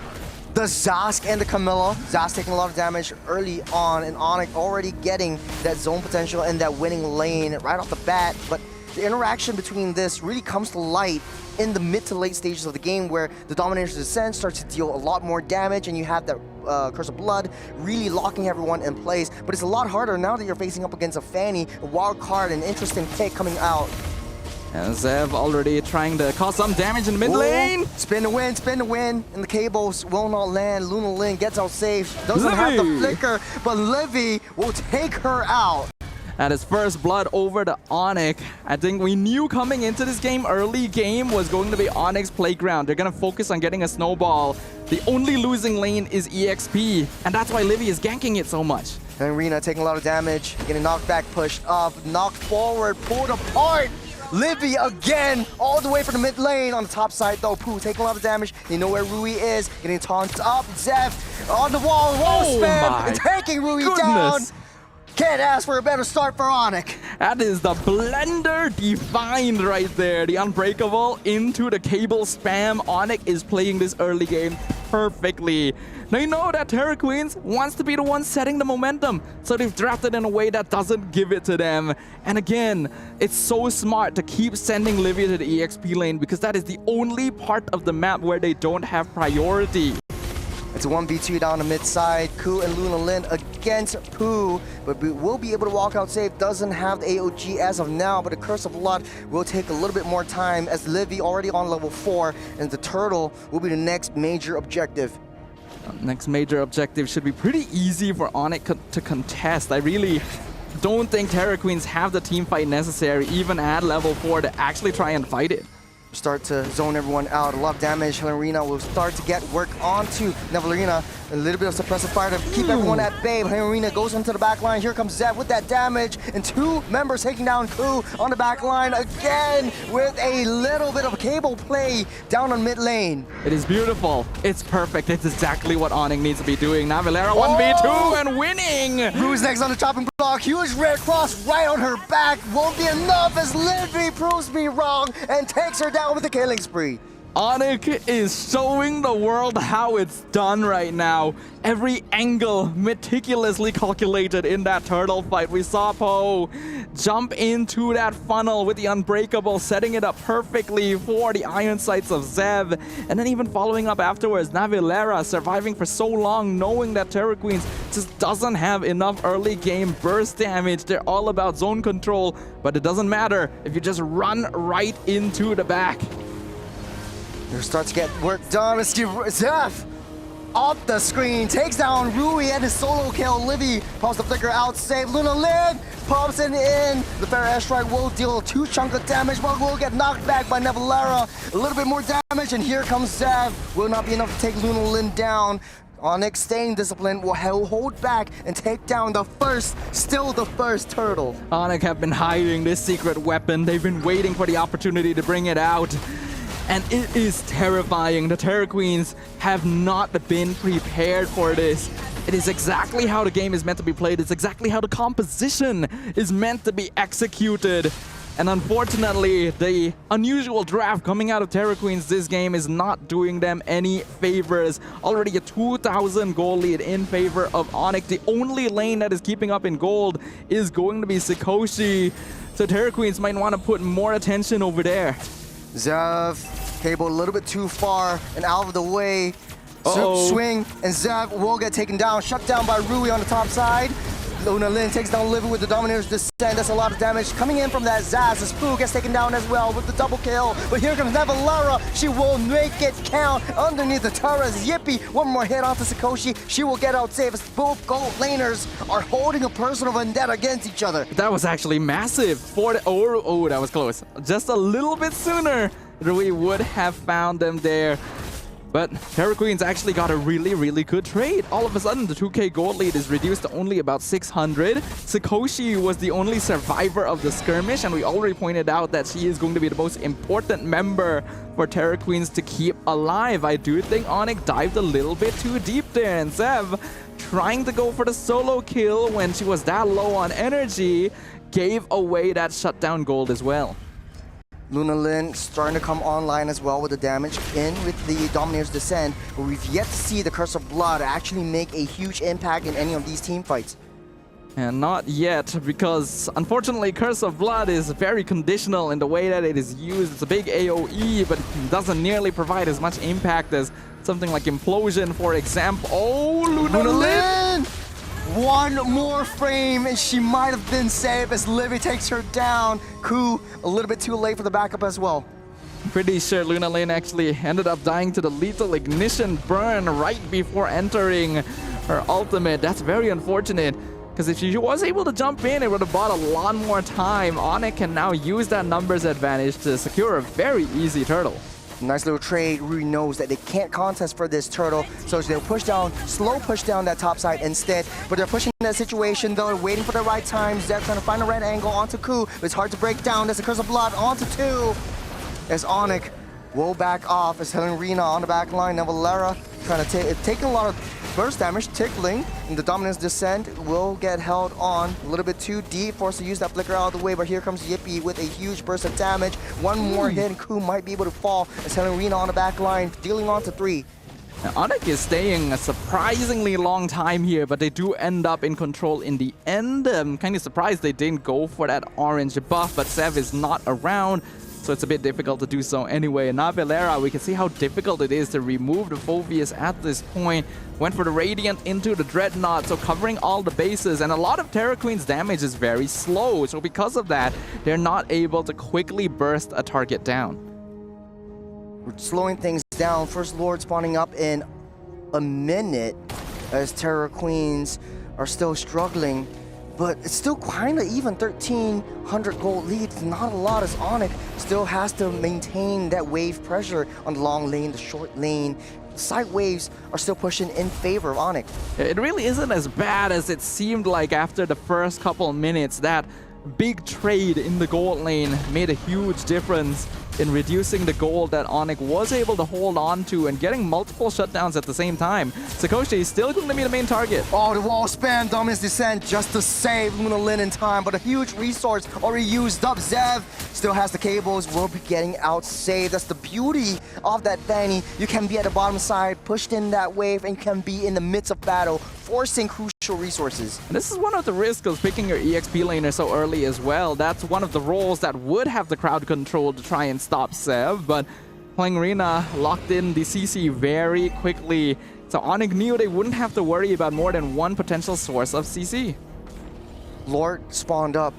the Zask and the Camilla. Zask taking a lot of damage early on, and ONIC already getting that zone potential and that winning lane right off the bat. But the interaction between this really comes to light in the mid to late stages of the game, where the Dominator's Descent starts to deal a lot more damage, and you have that Curse of Blood really locking everyone in place. But it's a lot harder now that you're facing up against a Fanny, a wild card, an interesting pick coming out. And Zev already trying to cause some damage in the mid lane. Spin to win, and the cables will not land. Luna Lin gets out safe, doesn't have the flicker, but Livy will take her out. At his first blood over to ONIC. I think we knew coming into this game, early game was going to be ONIC's playground. They're going to focus on getting a snowball. The only losing lane is EXP, and that's why Livy is ganking it so much. And Rena taking a lot of damage, getting knocked back, pushed up, knocked forward, pulled apart. Livy again, all the way from the mid lane. On the top side though, Pooh taking a lot of damage. You know where Rui is, getting taunted up. Zev on the wall spam, and taking Rui down. Can't ask for a better start for ONIC. That is the blender defined right there. The unbreakable into the cable spam. ONIC is playing this early game perfectly. They know that Terra Queens wants to be the one setting the momentum, so they've drafted in a way that doesn't give it to them. And again, it's so smart to keep sending Livy to the EXP lane, because that is the only part of the map where they don't have priority. It's a 1v2 down the mid side. Ku and Luna Lin against Pooh, but will be able to walk out safe. Doesn't have the AOG as of now, but the Curse of Blood will take a little bit more time, as Livy already on level 4, and the Turtle will be the next major objective. Next major objective should be pretty easy for ONIC to contest. I really don't think Terra Queens have the team fight necessary, even at level 4, to actually try and fight it. Start to zone everyone out. A lot of damage. Helena will start to get work onto Nevalerina. A little bit of suppressive fire to keep everyone at bay. Helena goes into the back line. Here comes Zev with that damage. And 2 members taking down Ku on the back line again with a little bit of cable play down on mid lane. It is beautiful. It's perfect. It's exactly what ONIC needs to be doing. Navilera 1v2 and winning. Rue's next on the chopping block. Huge red cross right on her back. Won't be enough as Livy proves me wrong and takes her down with a killing spree. ONIC is showing the world how it's done right now. Every angle meticulously calculated in that turtle fight. We saw Poe jump into that funnel with the unbreakable, setting it up perfectly for the iron sights of Zev. And then even following up afterwards, Navilera surviving for so long, knowing that Terra Queens just doesn't have enough early game burst damage. They're all about zone control, but it doesn't matter if you just run right into the back. They start to get work done. Let's give Zev off the screen. Takes down Rui and his solo kill. Livy pops the flicker out safe. Luna Lin pops it in. The Fair Airstrike will deal 2 chunk of damage, but will get knocked back by Nevalera. A little bit more damage, and here comes Zev. Will not be enough to take Luna Lin down. ONIC staying disciplined will hold back and take down still the first turtle. ONIC have been hiding this secret weapon. They've been waiting for the opportunity to bring it out. And it is terrifying. The Terra Queens have not been prepared for this. It is exactly how the game is meant to be played. It's exactly how the composition is meant to be executed. And unfortunately, the unusual draft coming out of Terra Queens this game is not doing them any favors. Already a 2,000 gold lead in favor of ONIC. The only lane that is keeping up in gold is going to be Sikoshi. So Terra Queens might want to put more attention over there. Zev, cable a little bit too far and out of the way. Swing, and Zev will get taken down. Shut down by Rui on the top side. Luna Lin takes down Livy with the Domineer's Descent. That's a lot of damage coming in from that Zaz. As Pooh gets taken down as well with the double kill. But here comes Nevalara. She will make it count underneath the turret. Yippee, one more hit onto Sakoshi. She will get out safe as both gold laners are holding a personal vendetta against each other. That was actually massive. Oh, that was close. Just a little bit sooner, we would have found them there. But Terra Queens actually got a really good trade. All of a sudden, the 2k gold lead is reduced to only about 600. Sakoshi was the only survivor of the skirmish, and we already pointed out that she is going to be the most important member for Terra Queens to keep alive. I do think ONIC dived a little bit too deep there, and Zev, trying to go for the solo kill when she was that low on energy, gave away that shutdown gold as well. Luna Lin starting to come online as well with the damage in with the Domineer's Descent, but we've yet to see the Curse of Blood actually make a huge impact in any of these team fights. And not yet, because unfortunately Curse of Blood is very conditional in the way that it is used. It's a big AoE, but it doesn't nearly provide as much impact as something like Implosion, for example. Oh, Luna Lin! One more frame and she might have been saved as Livy takes her down. Ku a little bit too late for the backup as well. Pretty sure Luna Lin actually ended up dying to the lethal ignition burn right before entering her ultimate. That's very unfortunate, because if she was able to jump in, it would have bought a lot more time. ONIC can now use that numbers advantage to secure a very easy turtle. Nice little trade. Rui knows that they can't contest for this turtle, so they'll push down, slow push down that top side instead. But they're pushing that situation though, waiting for the right time. Zeb trying to find a red angle onto Ku, but it's hard to break down. There's a Curse of Blood onto 2. As ONIC will back off, as Helen Rena on the back line. Now Valera trying to take a lot of burst damage, tickling, and the Dominance Descent will get held on a little bit too deep, forced to use that flicker out of the way, but here comes Yippee with a huge burst of damage. One more hit and Ku might be able to fall as Helen Rena on the back line, dealing on to 3. Now, ONIC is staying a surprisingly long time here, but they do end up in control in the end. I'm kind of surprised they didn't go for that orange buff, but Sev is not around, so it's a bit difficult to do so anyway. And now Valera, we can see how difficult it is to remove the Phobius at this point. Went for the Radiant into the Dreadnought, so covering all the bases, and a lot of Terra Queen's damage is very slow, so because of that, they're not able to quickly burst a target down. We're slowing things down. First Lord spawning up in a minute as Terra Queens are still struggling, but it's still kind of even. 1,300 gold lead, not a lot, as ONIC still has to maintain that wave pressure on the long lane, the short lane. Side waves are still pushing in favor of ONIC. It really isn't as bad as it seemed like after the first couple minutes. That big trade in the gold lane made a huge difference in reducing the gold that ONIC was able to hold on to and getting multiple shutdowns at the same time. Sakoshi is still going to be the main target. Oh, the wall span, Dominance Descent just to save Luna Lin in time, but a huge resource already used up. Zev still has the cables, will be getting out saved. That's the beauty of that Fanny. You can be at the bottom side, pushed in that wave, and you can be in the midst of battle, forcing crucial resources. And this is one of the risks of picking your EXP laner so early as well. That's one of the roles that would have the crowd control to try and stop Sev, but playing Rena locked in the CC very quickly, so ONIC knew they wouldn't have to worry about more than one potential source of CC. Lord spawned up,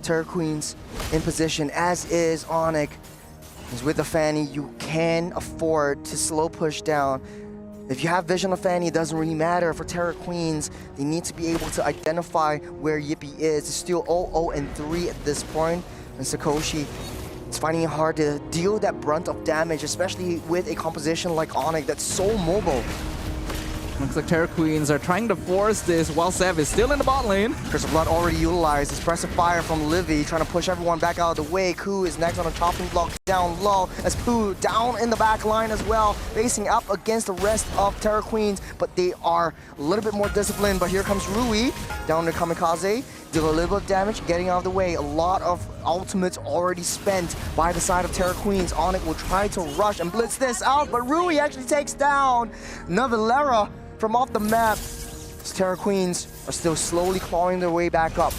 Terra Queens in position, as is ONIC. As with the Fanny, you can afford to slow push down. If you have vision of Fanny, it doesn't really matter. For Terra Queens, they need to be able to identify where Yippee is. It's still 0-0-3 at this point, and Sakoshi, it's finding it hard to deal that brunt of damage, especially with a composition like ONIC that's so mobile. Looks like Terra Queens are trying to force this while Sev is still in the bot lane. Curse of Blood already utilized. Expressive Fire from Livy, trying to push everyone back out of the way. Ku is next on a chopping block down low, as Pooh down in the back line as well, facing up against the rest of Terra Queens, but they are a little bit more disciplined. But here comes Rui, down to Kamikaze, deal a little bit of damage, getting out of the way. A lot of ultimates already spent by the side of Terra Queens. ONIC will try to rush and blitz this out, but Rui actually takes down Navalera from off the map. Terra Queens are still slowly clawing their way back up.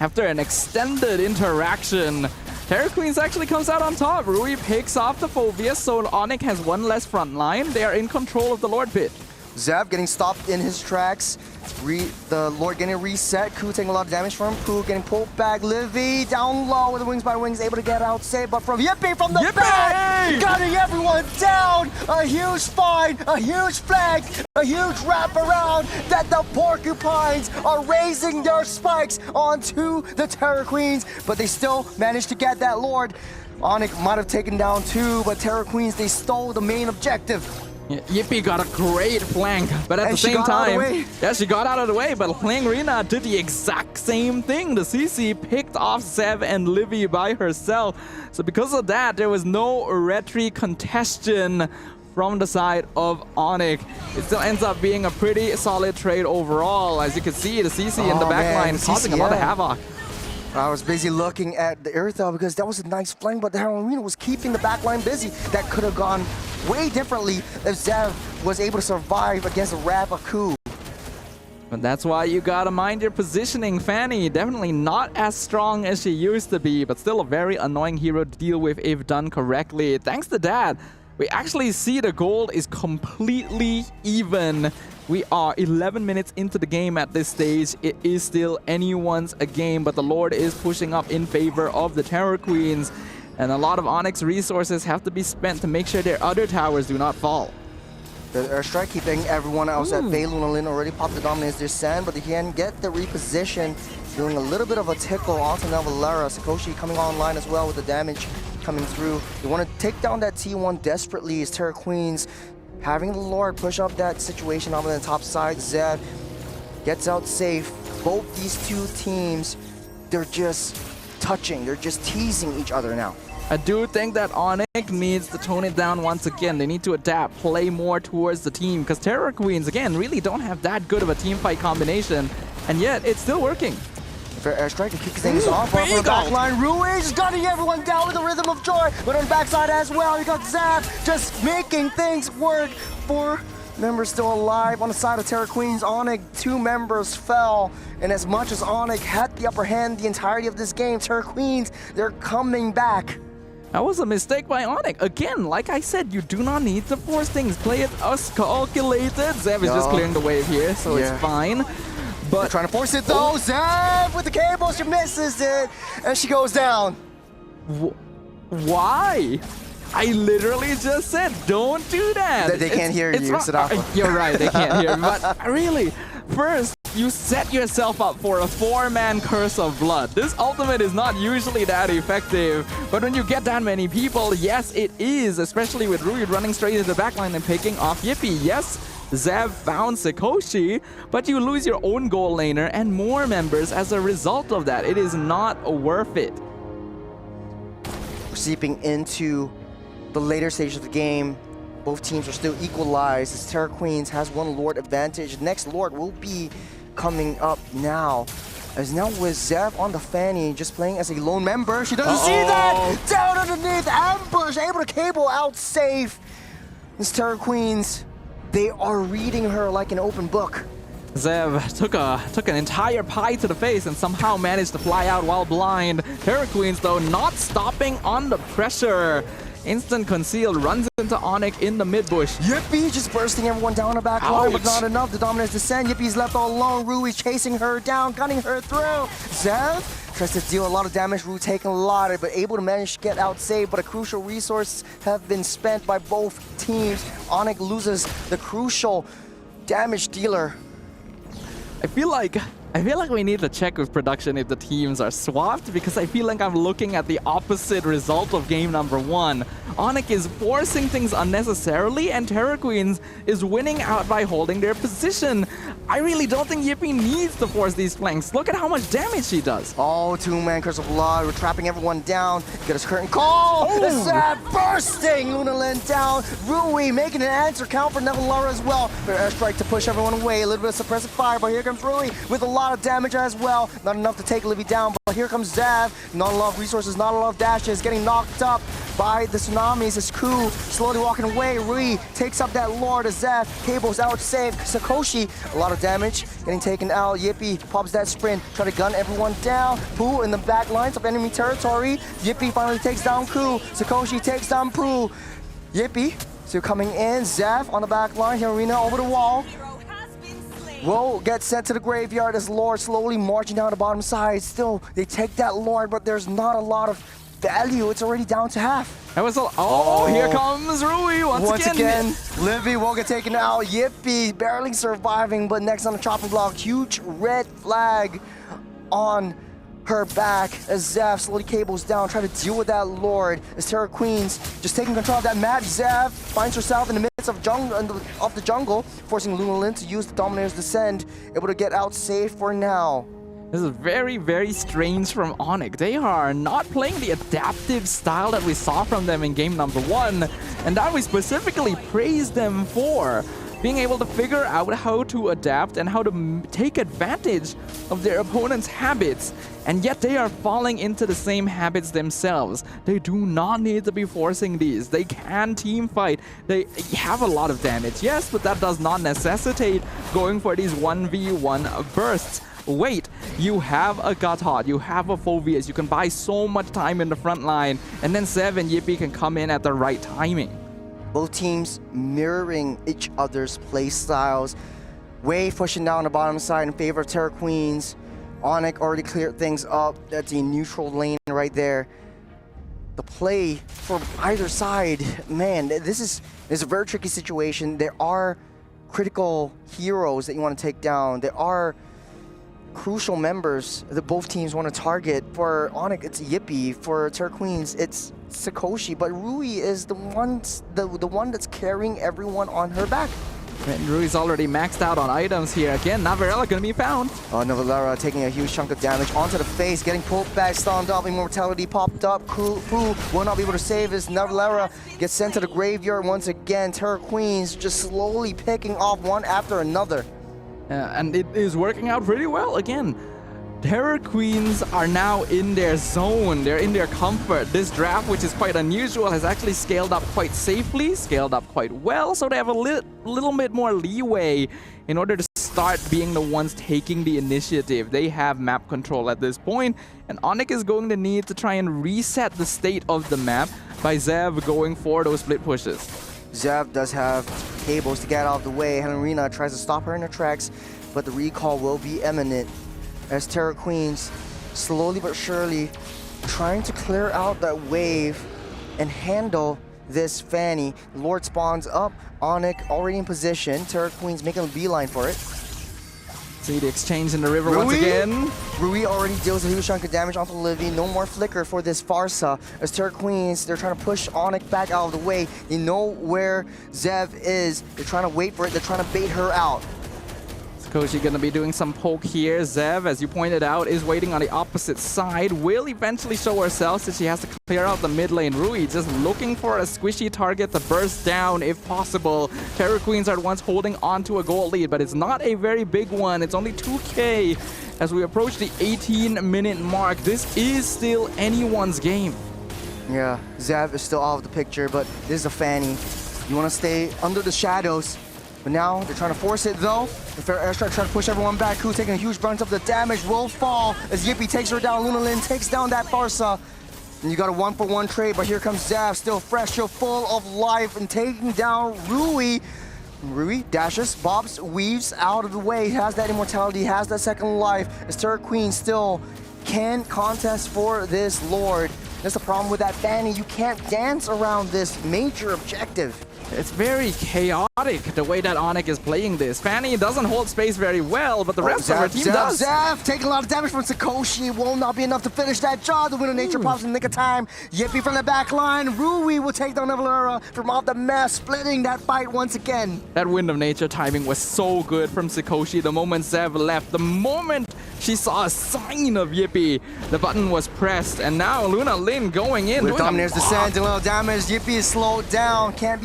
After an extended interaction, Terra Queens actually comes out on top. Rui picks off the Phobius, so ONIC has one less front line. They are in control of the Lord Pit. Zev getting stopped in his tracks. The Lord getting reset. Ku taking a lot of damage from him. Pooh getting pulled back. Livy down low with the wings by wings, able to get out safe. But from Yippee from the back, gunning everyone down. A huge find, a huge flag, a huge wraparound that the Porcupines are raising their spikes onto the Terror Queens. But they still managed to get that Lord. ONIC might have taken down 2, but Terror Queens, they stole the main objective. Yippee got a great flank, but at the same time, yeah, she got out of the way, but Hlangrina did the exact same thing. The CC picked off Zev and Livy by herself. So because of that, there was no retry contestation from the side of ONIC. It still ends up being a pretty solid trade overall. As you can see, the CC in the backline causing a lot of havoc. I was busy looking at the Earthel because that was a nice flank, but the Hlangrina was keeping the backline busy. That could have gone way differently if Zev was able to survive against a Wrap of Ku. But that's why you gotta mind your positioning. Fanny, definitely not as strong as she used to be, but still a very annoying hero to deal with if done correctly. Thanks to that, we actually see the gold is completely even. We are 11 minutes into the game at this stage. It is still anyone's a game, but the Lord is pushing up in favor of the Terror Queens. And a lot of ONIC's resources have to be spent to make sure their other towers do not fall. The airstrike keeping everyone else at bay. Lunalin already popped the dominance descent, but they can get the reposition, doing a little bit of a tickle onto Nevalera. Sakoshi coming online as well with the damage coming through. They want to take down that T1 desperately as Terror Queens having the Lord push up that situation on the top side. Zev gets out safe. Both these two teams, they're just touching. They're just teasing each other now. I do think that ONIC needs to tone it down once again. They need to adapt, play more towards the team, because Terror Queens, again, really don't have that good of a team fight combination, and yet it's still working. Fair airstrike to kick things off on the back line. Ruiz gunning everyone down with the rhythm of joy, but on the backside as well, you got Zev just making things work. 4 members still alive on the side of Terror Queens. ONIC, 2 members fell, and as much as ONIC had the upper hand the entirety of this game, Terror Queens, they're coming back. That was a mistake by ONIC. Again, like I said, you do not need to force things. Play it as calculated. Zev is just clearing the wave here, so it's fine. But they're trying to force it though. Zev with the cable, she misses it, and she goes down. Why? I literally just said, don't do that. They can't hear you, Siddhartha. You're right, they can't hear me. But really, first, you set yourself up for a 4-man curse of blood. This ultimate is not usually that effective, but when you get that many people, yes, it is, especially with Rui running straight into the backline and picking off Yippee. Yes, Zev found Sakoshi, but you lose your own goal laner and more members as a result of that. It is not worth it. We're seeping into the later stage of the game. Both teams are still equalized as Terror Queens has one Lord advantage. Next Lord will be coming up now. As now with Zev on the Fanny, just playing as a lone member. She doesn't see that! Down underneath, ambush, able to cable out safe. This Terror Queens, they are reading her like an open book. Zev took an entire pie to the face and somehow managed to fly out while blind. Terror Queens, though, not stopping on the pressure. Instant concealed, runs into ONIC in the mid bush. Yippee just bursting everyone down the back line, but not enough. The dominance descend. Yippie's left all alone. Rui chasing her down, gunning her through. Zev tries to deal a lot of damage. Rui taking a lot, but able to manage to get out safe. But a crucial resource have been spent by both teams. ONIC loses the crucial damage dealer. I feel like we need to check with production if the teams are swapped, because I feel like I'm looking at the opposite result of game number 1. ONIC is forcing things unnecessarily, and Terror Queens is winning out by holding their position. I really don't think Yippee needs to force these flanks. Look at how much damage she does. Oh, 2-man curse of blood. We're trapping everyone down. Get us curtain call. Zev bursting Lunalin down. Rui making an answer count for Nevalera as well. For airstrike to push everyone away. A little bit of suppressive fire, but here comes Rui with a lot of damage as well. Not enough to take Livy down, but here comes Zev. Not a lot of resources, not a lot of dashes. Getting knocked up by the tsunamis as Ku slowly walking away. Rui takes up that Lord as Zev. Cables out safe. Sakoshi, a lot of damage. Getting taken out. Yippee pops that sprint. Try to gun everyone down. Pooh in the back lines of enemy territory. Yippee finally takes down Ku. Sakoshi takes down Pooh. Yippee So coming in, Zev on the back line, Arena over the wall. Will get sent to the graveyard as Lord slowly marching down the bottom side. Still, they take that Lord, but there's not a lot of value. It's already down to half. That was here comes Rui once again. Livy will get taken out. Yippee barely surviving, but next on the chopping block, huge red flag on her back as Zav slowly cables down, trying to deal with that Lord. As Terra Queens just taking control of that map. Zav finds herself in the midst of the jungle, forcing Lunalin to use the Dominator's Descent, able to get out safe for now. This is very, very strange from ONIC. They are not playing the adaptive style that we saw from them in game number 1, and that we specifically praised them for. Being able to figure out how to adapt and how to take advantage of their opponent's habits. And yet they are falling into the same habits themselves. They do not need to be forcing these. They can team fight. They have a lot of damage, yes, but that does not necessitate going for these 1v1 bursts. Wait, you have a Gatot, you have a Phoveus, you can buy so much time in the front line, and then Zev and Yippee can come in at the right timing. Both teams mirroring each other's play styles. Wave pushing down the bottom side in favor of Terra Queens. ONIC already cleared things up. That's a neutral lane right there. The play for either side, man, this is a very tricky situation. There are critical heroes that you want to take down. There are crucial members that both teams want to target. For ONIC, it's Yippee. For Terra Queens, it's Sakoshi. But Rui is the one that's carrying everyone on her back. And Rui's already maxed out on items here. Again, Navarella gonna be found. Navarella taking a huge chunk of damage onto the face, getting pulled back, stunned up, immortality popped up. Who will not be able to save this. Navarella gets sent to the graveyard once again. Terra Queens just slowly picking off one after another. And it is working out pretty well. Again, Terror Queens are now in their zone. They're in their comfort. This draft, which is quite unusual, has actually scaled up quite safely, scaled up quite well, so they have a little bit more leeway in order to start being the ones taking the initiative. They have map control at this point, and ONIC is going to need to try and reset the state of the map by Zev going for those split pushes. Zev does have cables to get out of the way. Helena tries to stop her in her tracks, but the recall will be imminent as Terra Queens slowly but surely trying to clear out that wave and handle this Fanny. Lord spawns up, ONIC already in position. Terra Queens making a beeline for it. See the exchange in the river once again. Rui already deals a huge chunk of damage onto Livy. No more flicker for this Farsa. As Terra Queens, they're trying to push ONIC back out of the way. They know where Zev is. They're trying to wait for it. They're trying to bait her out. Sakoshi gonna be doing some poke here. Zev, as you pointed out, is waiting on the opposite side. Will eventually show herself since she has to clear out the mid lane. Rui just looking for a squishy target to burst down if possible. Terror Queens are the ones holding on to a gold lead, but it's not a very big one. It's only 2K as we approach the 18-minute mark. This is still anyone's game. Yeah, Zev is still out of the picture, but this is a Fanny. You want to stay under the shadows. But now they're trying to force it though. The fair airstrike trying to push everyone back. Who taking a huge brunt of the damage will fall as Yippee takes her down. Lunalin takes down that Farsa. And you got a 1-for-1 trade, but here comes Zav, still fresh, still full of life, and taking down Rui. Rui dashes, bobs, weaves out of the way. Has that immortality, has that second life. As Terra Queen still can contest for this Lord. That's the problem with that Fanny. You can't dance around this major objective. It's very chaotic the way that ONIC is playing this. Fanny doesn't hold space very well, but the rest of her team does. Zev taking a lot of damage from Sakoshi. Will not be enough to finish that job. The Wind of Nature pops in the nick of time. Yippee from the back line. Rui will take down Navarella from off the mess, splitting that fight once again. That Wind of Nature timing was so good from Sakoshi. The moment Zev left, the moment she saw a sign of Yippee, the button was pressed, and now Lunalin going in. With Dominator's Descent, a little damage. Yippee is slowed down. Can't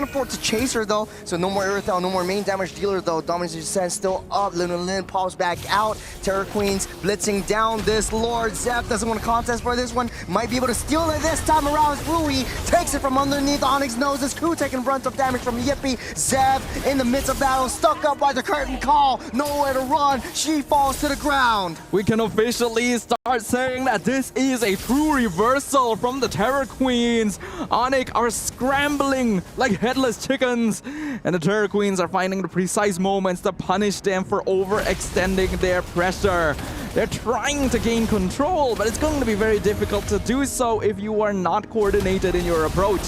afford to chase her though. So no more Earthbound, no more main damage dealer though. Dominator's Descent still up. Lunalin pops back out. Terra Queens blitzing down this Lord. Zev doesn't want to contest for this one. Might be able to steal it this time around. Rui takes it from underneath ONIC's nose. This crew taking brunt of damage from Yippee. Zev in the midst of battle, stuck up by the curtain call. Nowhere to run. She falls to the ground. ground. We can officially start saying that this is a true reversal from the Terror Queens. ONIC are scrambling like headless chickens, and the Terror Queens are finding the precise moments to punish them for overextending their pressure. They're trying to gain control, but it's going to be very difficult to do so if you are not coordinated in your approach.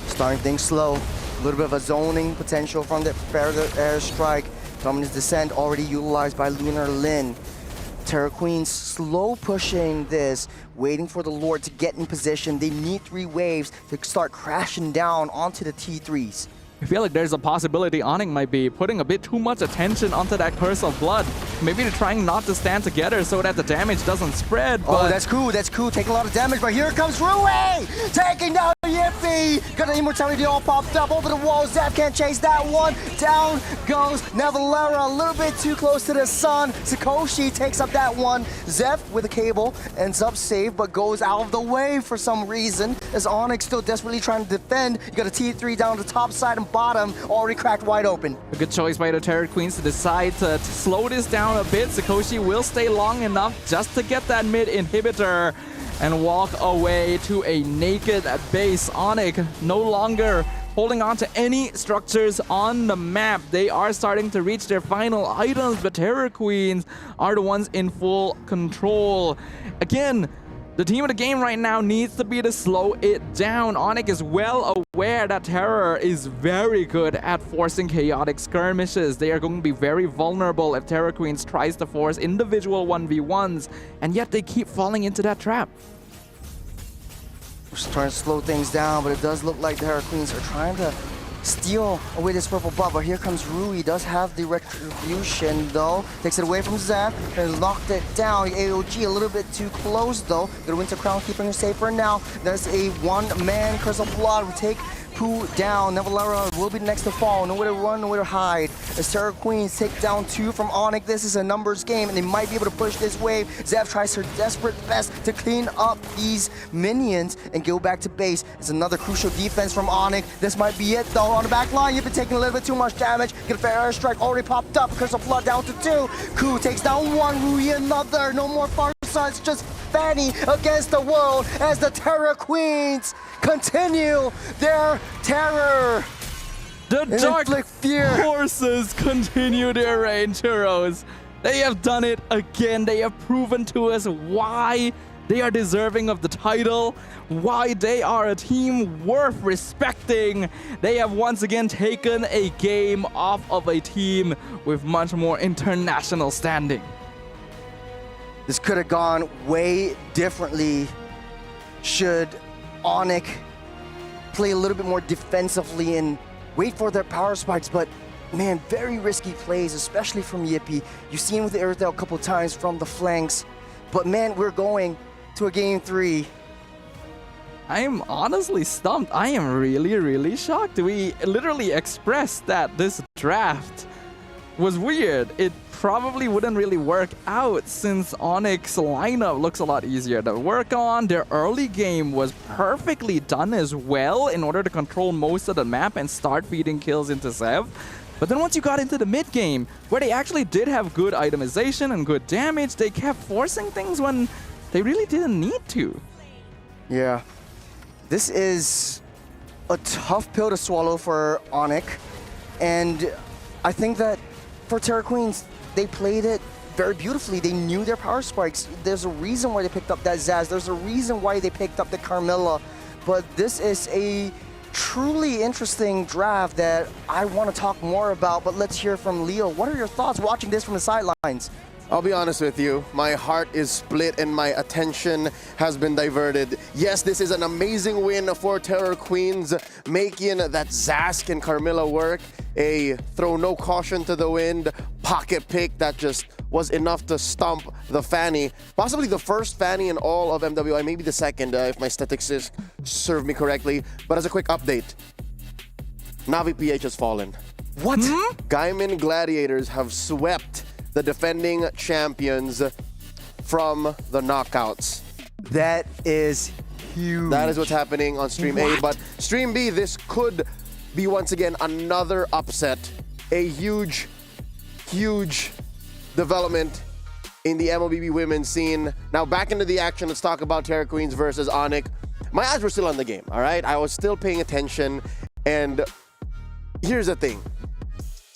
Starting things slow. A little bit of a zoning potential from the further airstrike. Dominance descent already utilized by Lunar Lin. Terror Queens slow pushing this, waiting for the Lord to get in position. They need 3 waves to start crashing down onto the T3s. I feel like there's a possibility ONIC might be putting a bit too much attention onto that Curse of Blood. Maybe they're trying not to stand together so that the damage doesn't spread. Oh, that's cool, that's cool. Taking a lot of damage, but here comes Rui! Taking down Yippee! Got an immortality all popped up over the wall. Zeph can't chase that one. Down goes Nevalera, a little bit too close to the sun. Sakoshi takes up that one. Zeph with a cable ends up safe, but goes out of the way for some reason. As ONIC still desperately trying to defend. You got a T3 down the top side and bottom, already cracked wide open. A good choice by the Terror Queens to decide to slow this down a bit. Sakoshi will stay long enough just to get that mid inhibitor and walk away to a naked base. ONIC no longer holding on to any structures on the map. They are starting to reach their final items, but Terror Queens are the ones in full control. Again, the team of the game right now needs to be to slow it down. ONIC is well aware that Terror is very good at forcing chaotic skirmishes. They are going to be very vulnerable if Terror Queens tries to force individual 1v1s, and yet they keep falling into that trap. We're trying to slow things down, but it does look like the Terror Queens are trying to steal away this purple buff. But here comes Rui. Does have the retribution though. Takes it away from Zap and locked it down. The AOG a little bit too close though. The Winter Crown keeping her safe for now. There's a one-man Curse of Blood. We take Pooh down. Nevalera will be the next to fall. Nowhere to run, nowhere to hide. As Terror Queens take down 2 from ONIC. This is a numbers game, and they might be able to push this wave. Zev tries her desperate best to clean up these minions and go back to base. It's another crucial defense from ONIC. This might be it, though. On the back line, you've been taking a little bit too much damage. Get a fair airstrike already popped up. Curse of Blood down to 2. Ku takes down 1. Rui another. No more Farsa. It's just Fanny against the world as the Terror Queens continue their terror. The Dark Forces continue their reign, Churros. They have done it again. They have proven to us why they are deserving of the title, why they are a team worth respecting. They have once again taken a game off of a team with much more international standing. This could have gone way differently should ONIC play a little bit more defensively and wait for their power spikes, but man, very risky plays, especially from Yippee. You've seen with the Airtel a couple times from the flanks, but man, we're going to a game 3. I am honestly stumped. I am really shocked. We literally expressed that this draft was weird. It probably wouldn't really work out since ONIC's lineup looks a lot easier to work on. Their early game was perfectly done as well in order to control most of the map and start feeding kills into Zev. But then once you got into the mid game, where they actually did have good itemization and good damage, they kept forcing things when they really didn't need to. Yeah, this is a tough pill to swallow for ONIC, and I think that for Terror Queens, they played it very beautifully. They knew their power spikes. There's a reason why they picked up that Zaz. There's a reason why they picked up the Carmilla. But this is a truly interesting draft that I want to talk more about. But let's hear from Leo. What are your thoughts watching this from the sidelines? I'll be honest with you, my heart is split and my attention has been diverted. Yes, this is an amazing win for Terror Queens, making that Zask and Carmilla work. A throw no caution to the wind, pocket pick that just was enough to stump the Fanny. Possibly the first Fanny in all of MWI, maybe the second if my statistics serve me correctly. But as a quick update, Navi PH has fallen. What? Gaiman Gladiators have swept the defending champions from the knockouts. That is huge. That is what's happening on Stream A. But Stream B, this could be once again another upset. A huge development in the MLBB women's scene. Now back into the action, let's talk about Terra Queens versus ONIC. My eyes were still on the game, all right? I was still paying attention, and here's the thing.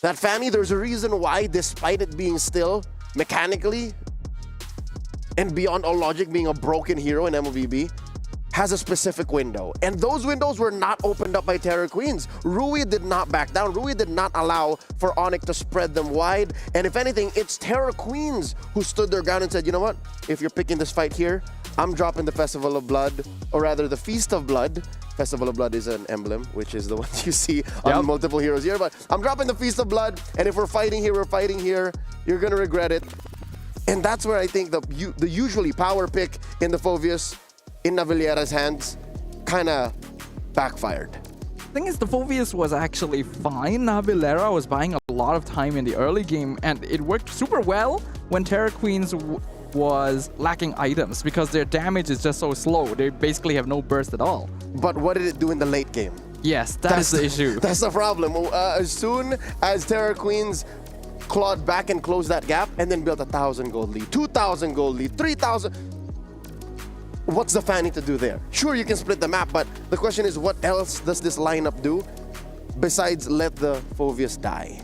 That Fanny, there's a reason why, despite it being still mechanically and beyond all logic being a broken hero in MLBB, has a specific window. And those windows were not opened up by Terra Queens. Rui did not back down. Rui did not allow for ONIC to spread them wide. And if anything, it's Terra Queens who stood their ground and said, you know what? If you're picking this fight here, I'm dropping the Festival of Blood, or rather the Feast of Blood. Festival of Blood is an emblem, which is the one you see on multiple heroes here. But I'm dropping the Feast of Blood, and if we're fighting here, we're fighting here. You're gonna regret it. And that's where I think the usually power pick in the Fovius in Navillera's hands kind of backfired. The thing is, the Fovius was actually fine. Navillera was buying a lot of time in the early game, and it worked super well when Terra Queens was lacking items because their damage is just so slow. They basically have no burst at all. But what did it do in the late game? Yes, that's the issue. That's the problem. As soon as Terra Queens clawed back and closed that gap and then built 1,000 gold lead, 2,000 gold lead, 3,000... What's the Fanny to do there? Sure, you can split the map, but the question is, what else does this lineup do besides let the Fovius die?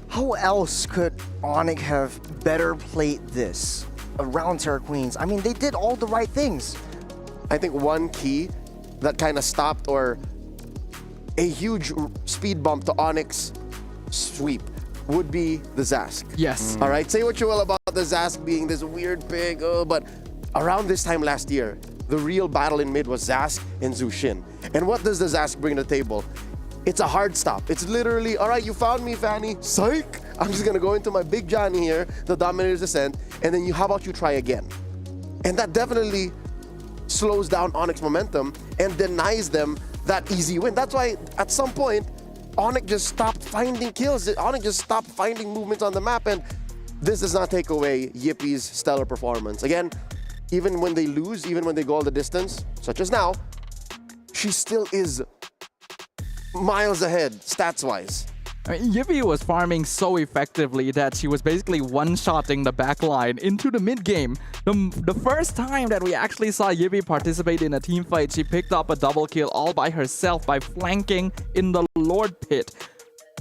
How else could ONIC have better played this around Terra Queens? I mean, they did all the right things. I think one key that kind of stopped, or a huge speed bump to ONIC's sweep, would be the Zask. Yes. All right, say what you will about the Zask being this weird pig, but around this time last year, the real battle in mid was Zask and Zushin. And what does the Zask bring to the table? It's a hard stop. It's literally, all right, you found me, Fanny. Psych! I'm just gonna go into my big Johnny here, the Dominator's Ascent, and then how about you try again? And that definitely slows down ONIC's momentum and denies them that easy win. That's why at some point, ONIC just stopped finding kills. ONIC just stopped finding movements on the map, and this does not take away Yippie's stellar performance. Again, even when they lose, even when they go all the distance, such as now, she still is miles ahead, stats-wise. I mean, Yippie was farming so effectively that she was basically one-shotting the backline into the mid-game. The first time that we actually saw Yippie participate in a team fight, she picked up a double kill all by herself by flanking in the Lord Pit.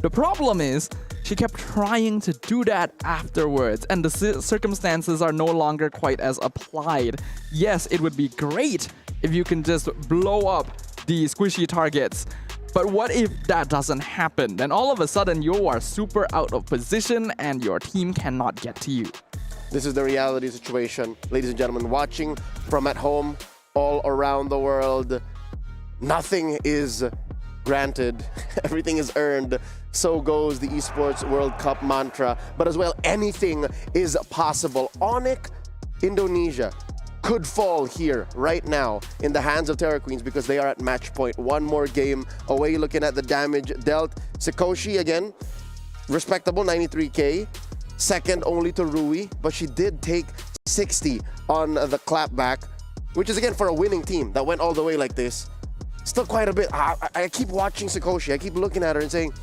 The problem is, she kept trying to do that afterwards, and the circumstances are no longer quite as applied. Yes, it would be great if you can just blow up the squishy targets, but what if that doesn't happen? Then all of a sudden you are super out of position and your team cannot get to you. This is the reality situation, ladies and gentlemen, watching from at home, all around the world. Nothing is granted, everything is earned. So goes the Esports World Cup mantra, but as well, anything is possible. ONIC Indonesia could fall here right now in the hands of Terra Queens because they are at match point. One more game away. Looking at the damage dealt. Sikoshi again, respectable 93k, second only to Rui, but she did take 60 on the clapback, which is again for a winning team that went all the way like this. Still quite a bit. I keep watching Sikoshi. I keep looking at her and saying,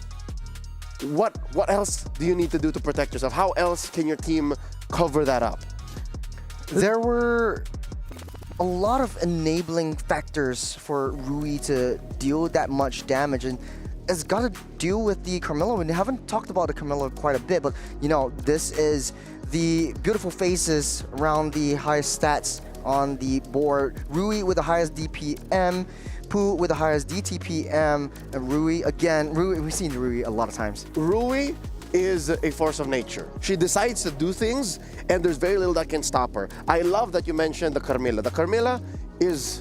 what else do you need to do to protect yourself? How else can your team cover that up? There were a lot of enabling factors for Rui to deal that much damage, and it's got to deal with the Carmilla. We haven't talked about the Carmilla quite a bit, but you know, this is the beautiful faces around the highest stats on the board. Rui with the highest DPM, Poo with the highest DTPM, and Rui again. Rui, we've seen Rui a lot of times. Rui is a force of nature. She decides to do things, and there's very little that can stop her. I love that you mentioned the Carmilla. The Carmilla is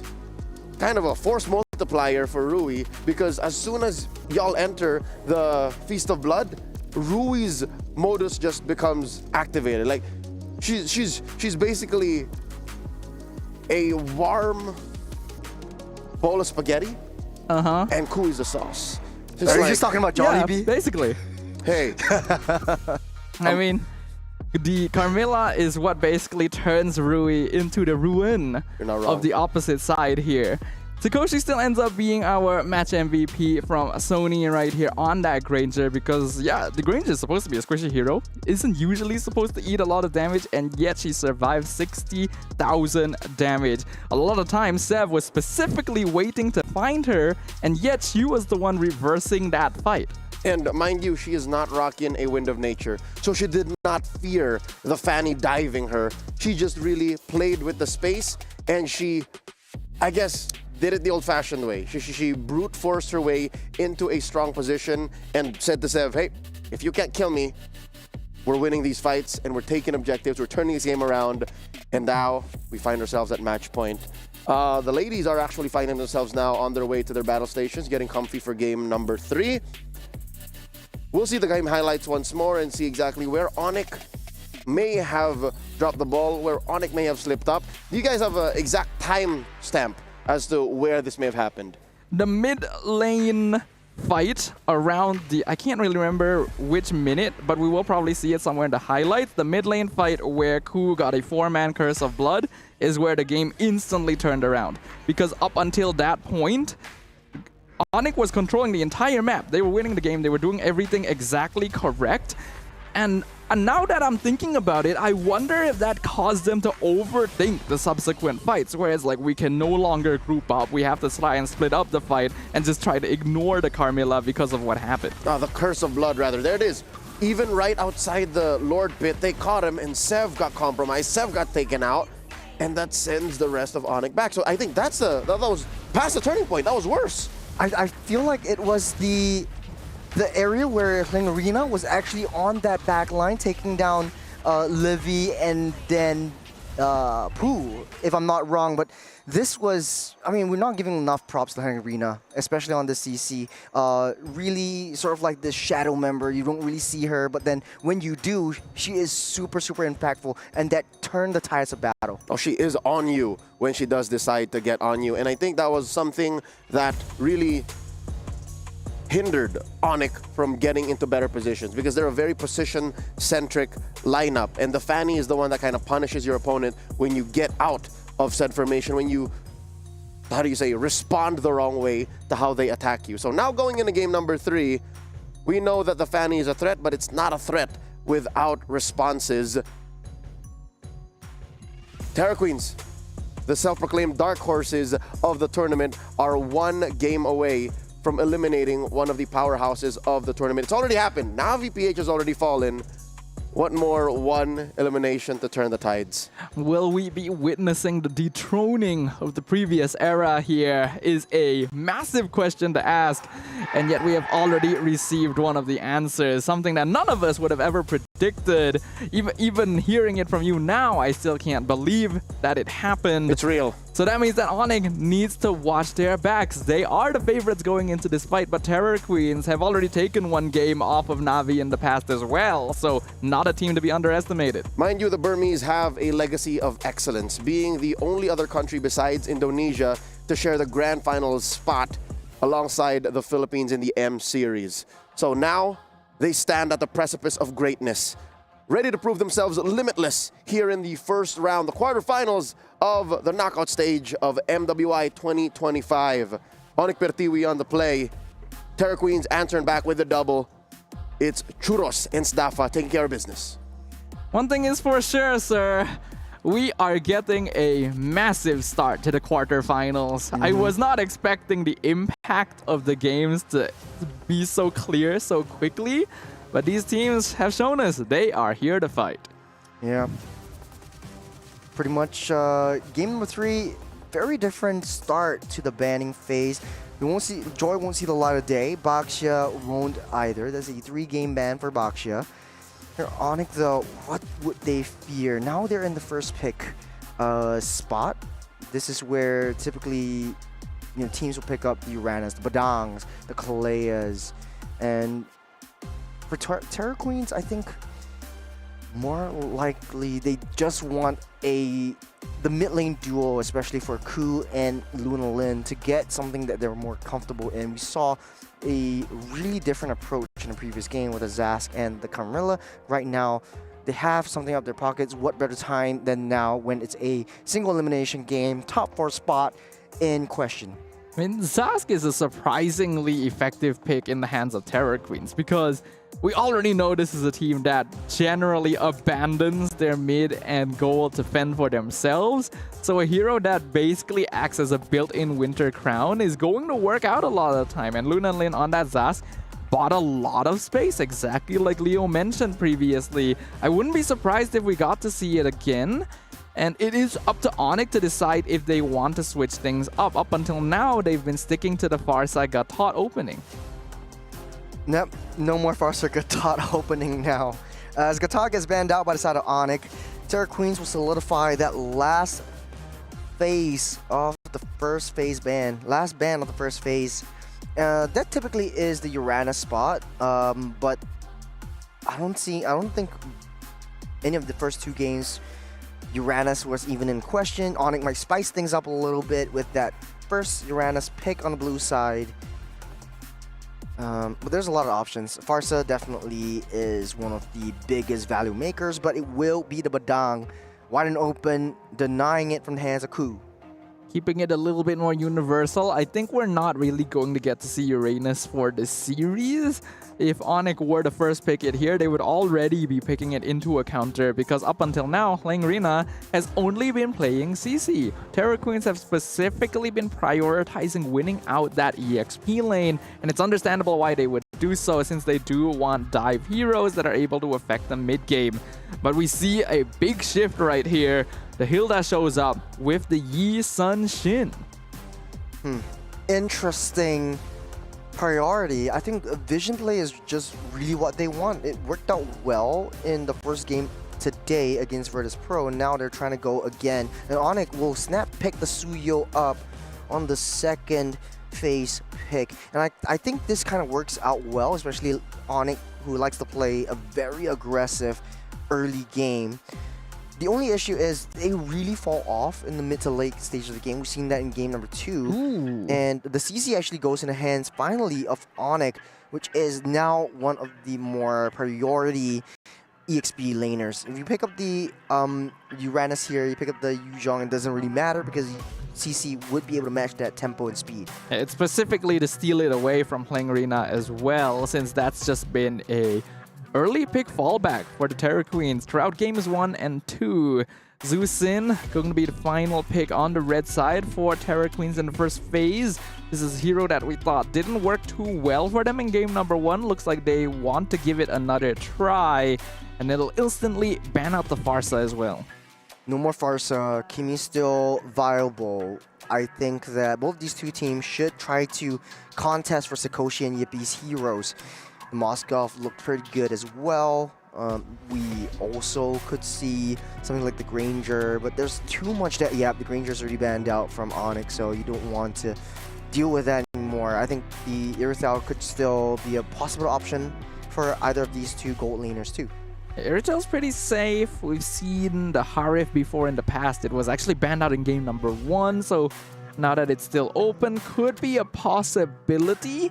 kind of a force multiplier for Rui, because as soon as y'all enter the Feast of Blood, Rui's modus just becomes activated. Like, she's basically a warm bowl of spaghetti, and Koo is the sauce. Are you just talking about Jollibee? Basically. Hey. I mean, the Carmilla is what basically turns Rui into the ruin You're not wrong. of the opposite side here. Takoshi still ends up being our match MVP from Sony right here on that Granger because, yeah, the Granger is supposed to be a squishy hero. Isn't usually supposed to eat a lot of damage, and yet she survived 60,000 damage. A lot of times, Sev was specifically waiting to find her, and yet she was the one reversing that fight. And mind you, she is not rocking a Wind of Nature, so she did not fear the Fanny diving her. She just really played with the space, and she, I guess, did it the old-fashioned way. She brute forced her way into a strong position and said to Sev, hey, if you can't kill me, we're winning these fights and we're taking objectives, we're turning this game around, and now we find ourselves at match point. The ladies are actually finding themselves now on their way to their battle stations, getting comfy for game number 3. We'll see the game highlights once more and see exactly where ONIC may have dropped the ball, where ONIC may have slipped up. Do you guys have an exact time stamp as to where this may have happened? The mid lane fight around the, I can't really remember which minute, but we will probably see it somewhere in the highlights. The mid lane fight where Ku got a 4-man curse of blood is where the game instantly turned around. Because up until that point, ONIC was controlling the entire map. They were winning the game. They were doing everything exactly correct. And now that I'm thinking about it, I wonder if that caused them to overthink the subsequent fights. Whereas, like, we can no longer group up. We have to try and split up the fight and just try to ignore the Carmilla because of what happened. The Curse of Blood, rather. There it is. Even right outside the Lord pit, they caught him, and Sev got compromised. Sev got taken out, and that sends the rest of ONIC back. So I think that was past the turning point. That was worse. I feel like it was the area where Arena was actually on that back line, taking down Livy and then Pooh, if I'm not wrong. But this was, I mean, we're not giving enough props to Arena, especially on the CC. Really sort of like this shadow member. You don't really see her, but then when you do, she is super, super impactful, and that turned the tides of battle. Oh, she is on you when she does decide to get on you. And I think that was something that really hindered ONIC from getting into better positions, because they're a very position-centric lineup, and the Fanny is the one that kind of punishes your opponent when you get out of said formation, when you, how do you say, respond the wrong way to how they attack you. So now going into game number 3, we know that the Fanny is a threat, but it's not a threat without responses. Terra Queens, the self-proclaimed dark horses of the tournament, are 1 game away from eliminating one of the powerhouses of the tournament. It's already happened. Now VPH has already fallen. What more? 1 elimination to turn the tides. Will we be witnessing the dethroning of the previous era here is a massive question to ask, and yet we have already received one of the answers, something that none of us would have ever predicted. Even hearing it from you now, I still can't believe that it happened. It's real. So that means that ONIC needs to watch their backs. They are the favorites going into this fight, but Terror Queens have already taken 1 game off of Navi in the past as well, so not a team to be underestimated. Mind you, the Burmese have a legacy of excellence, being the only other country besides Indonesia to share the grand finals spot alongside the Philippines in the M Series. So now they stand at the precipice of greatness, ready to prove themselves limitless here in the first round, the quarterfinals of the knockout stage of MWI 2025. ONIC Pertiwi on the play. Terra Queens answering back with the double. It's Churros and Sdafa taking care of business. One thing is for sure, sir. We are getting a massive start to the quarterfinals. I was not expecting the impact of the games to be so clear so quickly, but these teams have shown us they are here to fight. Yeah. Pretty much game number 3, very different start to the banning phase. We won't see, Joy won't see the light of day. Baxia won't either. That's a 3-game ban for Baxia. Here, ONIC though, what would they fear? Now they're in the first pick spot. This is where typically teams will pick up the Uranas, the Badangs, the Kaleas, and for Terror Queens, I think more likely they just want the mid lane duo, especially for Ku and Luna Lin, to get something that they're more comfortable in. We saw a really different approach in the previous game with the Zask and the Carmilla. Right now, they have something up their pockets. What better time than now when it's a single elimination game, top 4 spot in question? I mean, Zask is a surprisingly effective pick in the hands of Terror Queens because we already know this is a team that generally abandons their mid and goal to fend for themselves. So a hero that basically acts as a built-in Winter Crown is going to work out a lot of the time. And Luna Lin on that Zask bought a lot of space, exactly like Leo mentioned previously. I wouldn't be surprised if we got to see it again. And it is up to ONIC to decide if they want to switch things up. Up until now, they've been sticking to the Farsight Gatot opening. Nope, no more Farsight Gatot opening now. As Gatot gets banned out by the side of ONIC, Terror Queens will solidify that last phase of the first phase ban. Last ban of the first phase. That typically is the Uranus spot, but I don't think any of the first two games Uranus was even in question. ONIC might spice things up a little bit with that first Uranus pick on the blue side. But there's a lot of options. Farsa definitely is one of the biggest value makers, but it will be the Badang wide and open, denying it from the hands of Ku. Keeping it a little bit more universal, I think we're not really going to get to see Uranus for this series. If ONIC were to first pick it here, they would already be picking it into a counter because up until now, Rina has only been playing CC. Terror Queens have specifically been prioritizing winning out that EXP lane, and it's understandable why they would do so since they do want dive heroes that are able to affect the mid-game. But we see a big shift right here. The Hilda shows up with the Yi Sun Shin. Interesting priority. I think vision play is just really what they want. It worked out well in the first game today against Virtus Pro, and now they're trying to go again. And ONIC will snap pick the Suyo up on the second phase pick. And I think this kind of works out well, especially ONIC, who likes to play a very aggressive early game. The only issue is they really fall off in the mid to late stage of the game. We've seen that in game number 2. Ooh. And the CC actually goes in the hands finally of ONIC, which is now one of the more priority EXP laners. If you pick up the Uranus here, you pick up the Yuzhong, it doesn't really matter because CC would be able to match that tempo and speed. It's specifically to steal it away from Rina as well, since that's just been a early pick fallback for the Terror Queens throughout games 1 and 2. Zhu Xin going to be the final pick on the red side for Terror Queens in the first phase. This is a hero that we thought didn't work too well for them in game number 1. Looks like they want to give it another try, and it'll instantly ban out the Farsa as well. No more Farsa. Kimi's still viable. I think that both these two teams should try to contest for Sakoshi and Yippie's heroes. Moskov looked pretty good as well. We also could see something like the Granger, but there's too much that, yeah, the Granger's already banned out from ONIC, so you don't want to deal with that anymore. I think the Irithel could still be a possible option for either of these two gold laners too. Iritel's pretty safe. We've seen the Harif before in the past. It was actually banned out in game number 1, so now that it's still open, could be a possibility.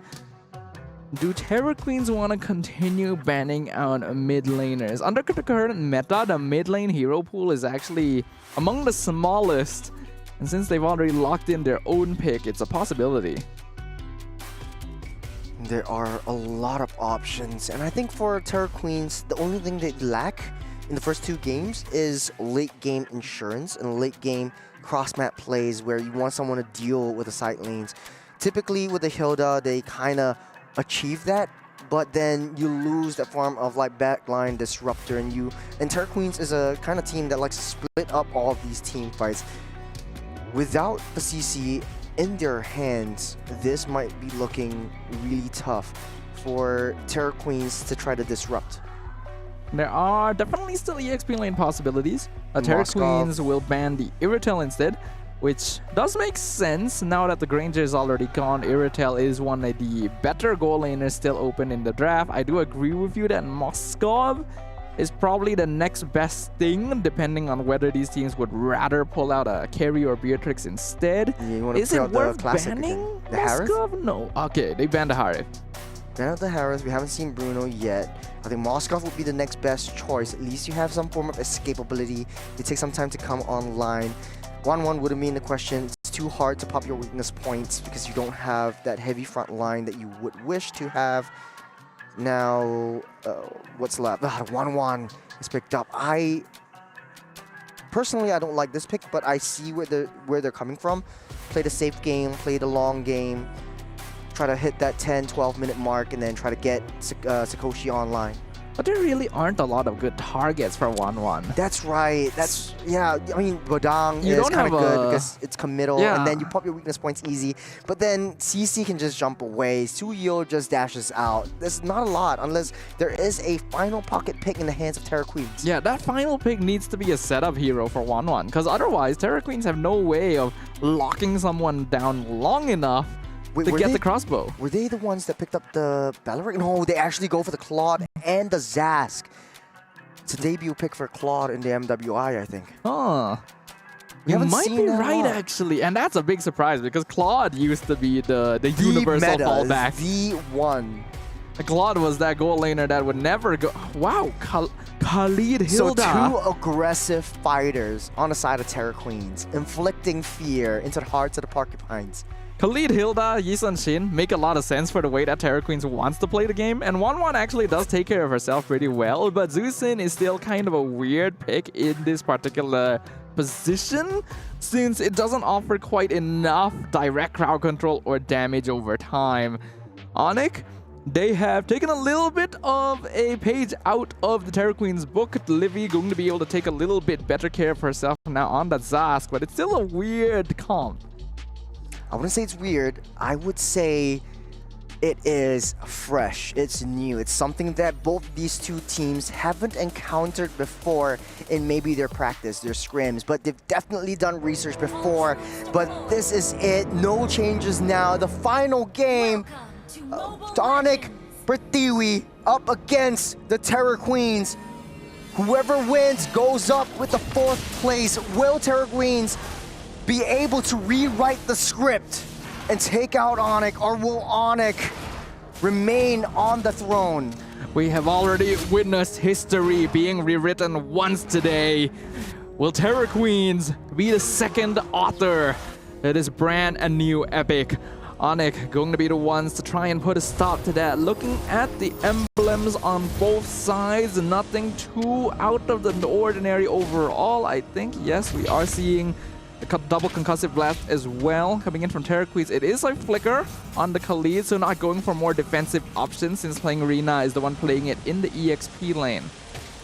Do Terror Queens want to continue banning out mid laners? Under the current meta, the mid lane hero pool is actually among the smallest. And since they've already locked in their own pick, it's a possibility. There are a lot of options. And I think for Terror Queens, the only thing they lack in the first two games is late game insurance and late game cross-map plays where you want someone to deal with the side lanes. Typically with the Hilda, they kind of achieve that, but then you lose that form of like backline disruptor, and Terror Queens is a kind of team that likes to split up all of these team fights. Without the CC in their hands, this might be looking really tough for Terror Queens to try to disrupt. There are definitely still EXP lane possibilities. Terror Queens will ban the Irritel instead, which does make sense now that the Granger is already gone. Irritel is one of the better goal laners still open in the draft. I do agree with you that Moskov is probably the next best thing, depending on whether these teams would rather pull out a Carry or Beatrix instead. Yeah, is it worth banning the Moskov? Harith? No. Okay, they banned the Harith. Ban out the Harith. We haven't seen Bruno yet. I think Moskov would be the next best choice. At least you have some form of escapability. It takes some time to come online. 1-1 wouldn't mean the question. It's too hard to pop your weakness points because you don't have that heavy front line that you would wish to have. Now, what's left? 1-1 is picked up. Personally, I don't like this pick, but I see where they're coming from. Play the safe game, play the long game, try to hit that 10, 12-minute mark, and then try to get Sakoshi online. But there really aren't a lot of good targets for 1-1. That's right. Yeah, I mean, Bodang is kind of good because it's committal, and then you pop your weakness points easy. But then CC can just jump away. Suyo just dashes out. There's not a lot unless there is a final pocket pick in the hands of Terra Queens. Yeah, that final pick needs to be a setup hero for 1-1, because otherwise Terra Queens have no way of locking someone down long enough to get the crossbow. Were they the ones that picked up the Baloric? No, they actually go for the Claude and the Zask. It's a debut pick for Claude in the MWI, I think. Huh. We You haven't might seen be that right, lot. actually. And that's a big surprise because Claude used to be the universal meta, fallback. the one. Claude was that goal laner that would never go. Wow, Khalid So Hilda. two aggressive fighters on the side of Terra Queens, inflicting fear into the hearts of the Porcupines. Khalid, Hilda, Yisun Shin make a lot of sense for the way that Terra Queens wants to play the game, and 1-1 actually does take care of herself pretty well, but Zusin is still kind of a weird pick in this particular position, since it doesn't offer quite enough direct crowd control or damage over time. ONIC, they have taken a little bit of a page out of the Terra Queen's book. Livy going to be able to take a little bit better care of herself now on that Zask, but it's still a weird comp. I wouldn't say it's weird. I would say it is fresh. It's new. It's something that both these two teams haven't encountered before in maybe their practice, their scrims, but they've definitely done research before. But this is it. No changes now. The final game, ONIC Prithvi up against the Terra Queens. Whoever wins goes up with the 4th place. Will Terra Queens be able to rewrite the script and take out ONIC, or will ONIC remain on the throne? We have already witnessed history being rewritten once today. Will Terra Queens be the second author of this brand and new epic? ONIC going to be the ones to try and put a stop to that. Looking at the emblems on both sides, nothing too out of the ordinary overall. I think, yes, we are seeing a double concussive blast as well coming in from Terra Queens. It is a flicker on the Khalid, so not going for more defensive options since playing Rina is the one playing it in the EXP lane.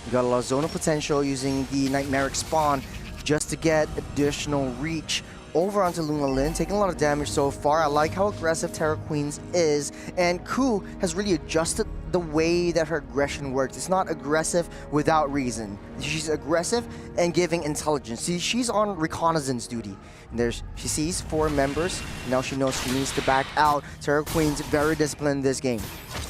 You got a lot of zonal potential using the Nightmaric spawn just to get additional reach over onto Luna Lin, taking a lot of damage so far. I like how aggressive Terra Queens is, and Ku has really adjusted the way that her aggression works. It's not aggressive without reason. She's aggressive and giving intelligence. See, she's on reconnaissance duty. And she sees 4 members. Now she knows she needs to back out. Terra Queen's very disciplined in this game.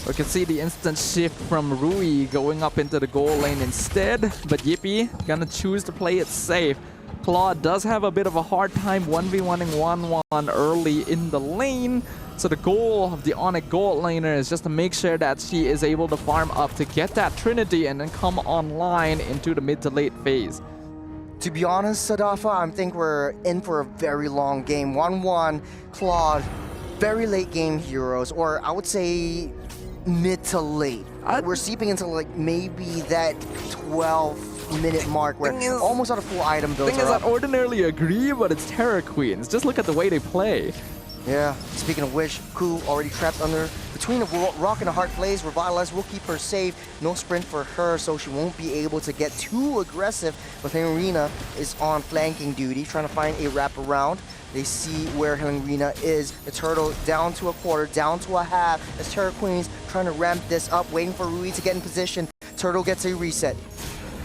We can see the instant shift from Rui going up into the goal lane instead, but Yippee gonna choose to play it safe. Claude does have a bit of a hard time 1v1ing 1-1 early in the lane. So the goal of the ONIC gold laner is just to make sure that she is able to farm up to get that Trinity and then come online into the mid to late phase. To be honest, Sadafa, I think we're in for a very long game. 1-1, Claude, very late game heroes, or I would say mid to late. We're seeping into like maybe that 12-minute mark where almost out of full item builds Thing is, I'd ordinarily agree, but it's Terra Queens. Just look at the way they play. Yeah, speaking of which, Ku already trapped between a rock and a hard place. Revitalize will keep her safe. No sprint for her, so she won't be able to get too aggressive. But Helena is on flanking duty, trying to find a wraparound. They see where Helena is. The turtle down to a quarter, down to a half. As Terra Queens trying to ramp this up, waiting for Rui to get in position. Turtle gets a reset.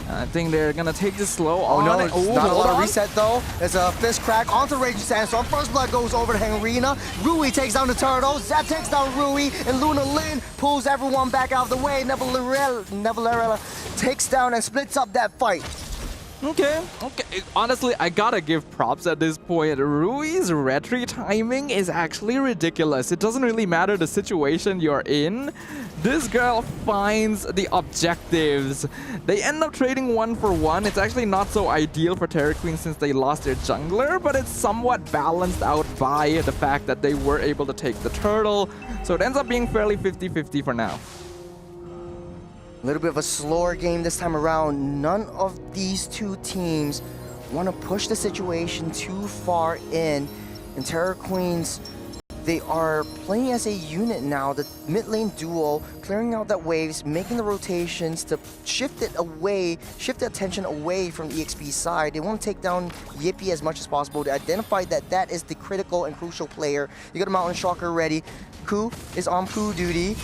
I think they're gonna take this slow. Oh no, it's not a lot of on. reset though. There's a fist crack onto Raging Sandstorm. First blood goes over to Henrina. Rui takes down the turtle. Zap takes down Rui, and Luna Lin pulls everyone back out of the way. Nevalera takes down and splits up that fight. Okay. Honestly, I gotta give props at this point. Rui's retry timing is actually ridiculous. It doesn't really matter the situation you're in. This girl finds the objectives. They end up trading 1 for 1. It's actually not so ideal for Terra Queen since they lost their jungler, but it's somewhat balanced out by the fact that they were able to take the turtle. So it ends up being fairly 50-50 for now. A little bit of a slower game this time around. None of these two teams want to push the situation too far in. And Terra Queens, they are playing as a unit now. The mid lane duo, clearing out that waves, making the rotations to shift it away, shift the attention away from the EXP side. They want to take down Yippee as much as possible to identify that that is the critical and crucial player. You got a Mountain Shocker ready. Ku is on Poo duty.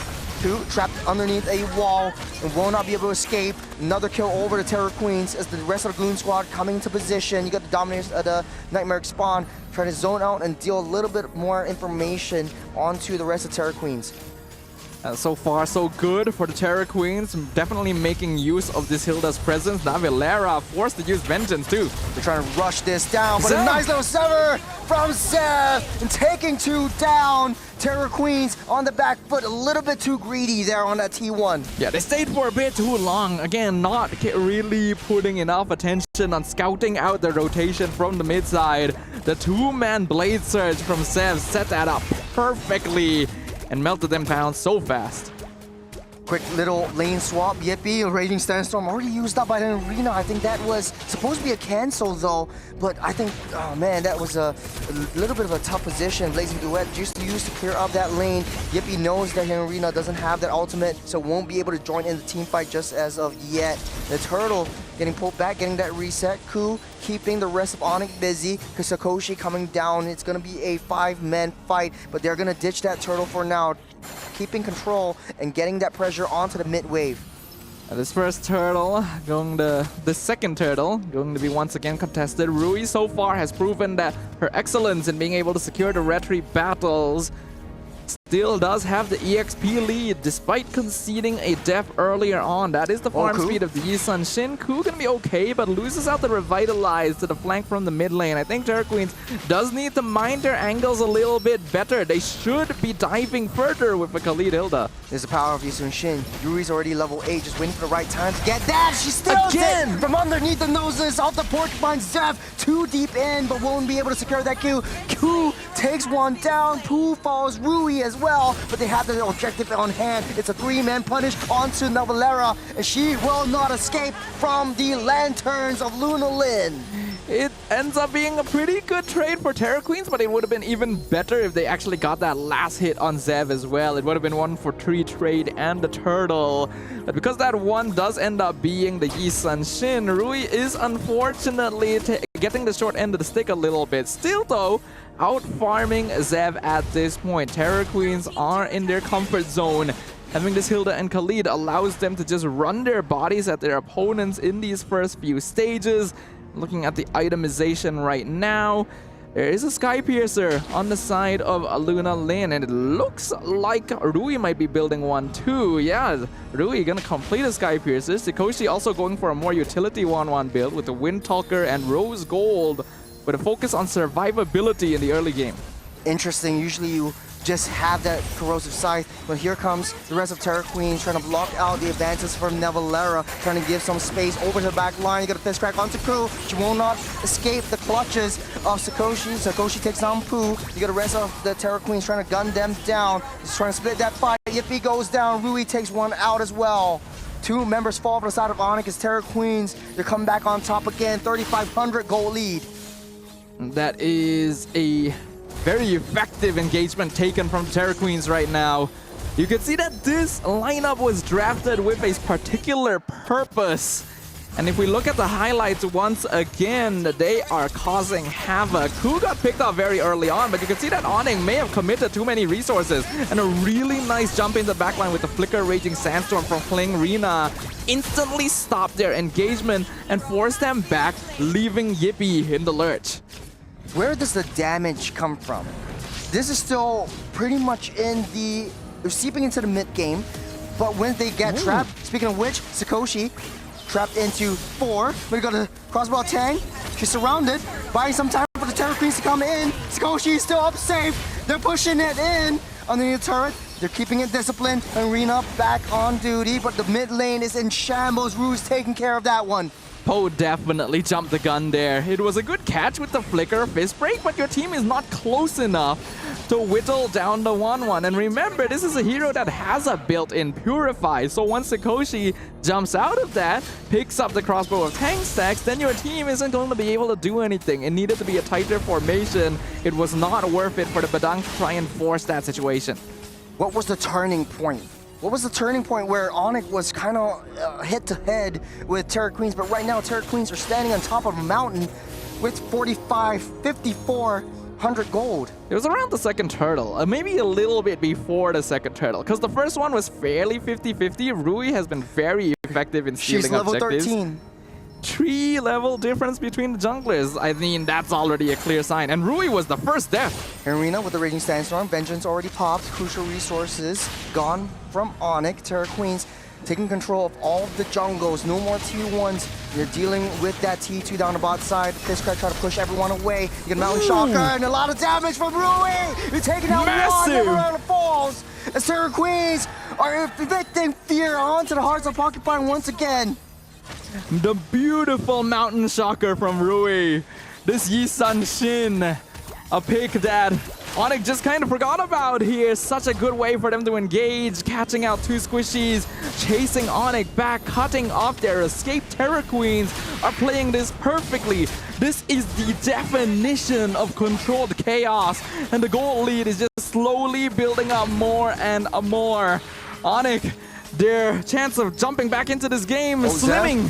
Ku trapped underneath a wall and will not be able to escape. Another kill over to Terra Queens as the rest of the Goon Squad coming into position. You got the Dominators of the Nightmare Spawn trying to zone out and deal a little bit more information onto the rest of Terra Queens. So far, so good for the Terra Queens. Definitely making use of this Hilda's presence. Now Valera forced to use Vengeance too. They're trying to rush this down, but Zev! a nice little sever from Zev and taking 2 down. Terra Queens on the back foot, a little bit too greedy there on that T1. Yeah, they stayed for a bit too long. Again, not really putting enough attention on scouting out the rotation from the mid side. The 2-man Blade Surge from Zev set that up perfectly and melted them down so fast. Quick little lane swap. Yippee, a Raging Sandstorm already used up by the arena. I think that was supposed to be a cancel though, but I think, oh man, that was a little bit of a tough position. Blazing Duet just used to clear up that lane. Yippee knows that Arena doesn't have that ultimate, so won't be able to join in the team fight just as of yet. The Turtle getting pulled back, getting that reset. Ku keeping the rest of ONIC busy because Sakoshi coming down. It's going to be a 5-man fight, but they're going to ditch that Turtle for now, keeping control and getting that pressure onto the mid wave. This first turtle, the second turtle, going to be once again contested. Rui so far has proven that her excellence in being able to secure the retreat battles still does have the EXP lead despite conceding a death earlier on. That is the farm speed of the Yisun Shin. Ku gonna be okay, but loses out the Revitalize to the flank from the mid lane. I think Terra Queens does need to mind their angles a little bit better. They should be diving further with a Khalid Hilda. There's the power of Yisun Shin. Yuri's already level 8, just waiting for the right time to get that. She steals it from underneath the noses of the Porcupine. Zev too deep in, but won't be able to secure that Q. Q takes one down. Pooh falls. Rui as well, but they have the objective on hand. It's a 3-man punish onto Navalera, and she will not escape from the lanterns of Lunalin. It ends up being a pretty good trade for Terra Queens, but it would have been even better if they actually got that last hit on Zev as well. It would have been 1 for 3 trade and the turtle. But because that one does end up being the Yisun Shin, Rui is unfortunately getting the short end of the stick a little bit. Still though, out farming Zev at this point. Terra Queens are in their comfort zone. Having this Hilda and Khalid allows them to just run their bodies at their opponents in these first few stages. Looking at the itemization right now, there is a Sky Piercer on the side of Luna Lin, and it looks like Rui might be building one too. Yeah, Rui gonna complete a Sky Piercer. Sakoshi also going for a more utility 1-1 build with the Wind Talker and Rose Gold, with a focus on survivability in the early game. Interesting, usually you just have that corrosive scythe, but here comes the rest of Terra Queens trying to block out the advances from Navalera, trying to give some space over to the back line. You got a fist crack onto Ku. She will not escape the clutches of Sakoshi. Sakoshi takes down Pooh. You got the rest of the Terra Queens trying to gun them down. Just trying to split that fight. Yippee goes down. Rui takes one out as well. 2 members fall from the side of ONIC as Terra Queens, they're coming back on top again. 3,500 goal lead. That is a very effective engagement taken from Terra Queens right now. You can see that this lineup was drafted with a particular purpose. And if we look at the highlights once again, they are causing havoc. Ku got picked up very early on, but you can see that ONIC may have committed too many resources. And a really nice jump in the backline with the Flicker Raging Sandstorm from Fling Rina instantly stopped their engagement and forced them back, leaving Yippee in the lurch. Where does the damage come from? This is still pretty much in the... They're seeping into the mid game, but when they get trapped, speaking of which, Sakoshi trapped into 4. We got a crossbow Tang. She's surrounded, buying some time for the Terra Queens to come in. Sakoshi is still up safe. They're pushing it in. underneath the turret. They're keeping it disciplined. Arena back on duty, but the mid lane is in shambles. Rue's taking care of that one. Poe definitely jumped the gun there. It was a good catch with the flicker fist break, but your team is not close enough to whittle down the 1-1. And remember, this is a hero that has a built-in Purify. So once Sakoshi jumps out of that, picks up the crossbow of tank stacks, then your team isn't going to be able to do anything. It needed to be a tighter formation. It was not worth it for the Badang to try and force that situation. What was the turning point? What was the turning point where ONIC was kind of head-to-head with Terra Queens, but right now Terra Queens are standing on top of a mountain with 5,400 gold. It was around the second turtle, maybe a little bit before the second turtle, because the first one was fairly 50-50. Rui has been very effective in stealing objectives. She's level 13. 3 level difference between the junglers. I mean, that's already a clear sign. And Rui was the first death. Arena with the Raging Sandstorm. Vengeance already popped. Crucial resources gone from ONIC. Terra Queens taking control of all of the jungles. No more T1s. You're dealing with that T2 down the bot side. Fistcrack try to push everyone away. You get Mountain Shocker and a lot of damage from Rui. You're taking out one around the falls. As Terra Queens are inflicting fear onto the hearts of Porcupine once again. The beautiful Mountain Shocker from Rui. This Yi Sun Shin. A pick that ONIC just kind of forgot about here. Such a good way for them to engage. Catching out 2 squishies. Chasing ONIC back. Cutting off their escape. Terra Queens are playing this perfectly. This is the definition of controlled chaos. And the gold lead is just slowly building up more and more. ONIC, their chance of jumping back into this game is slimming.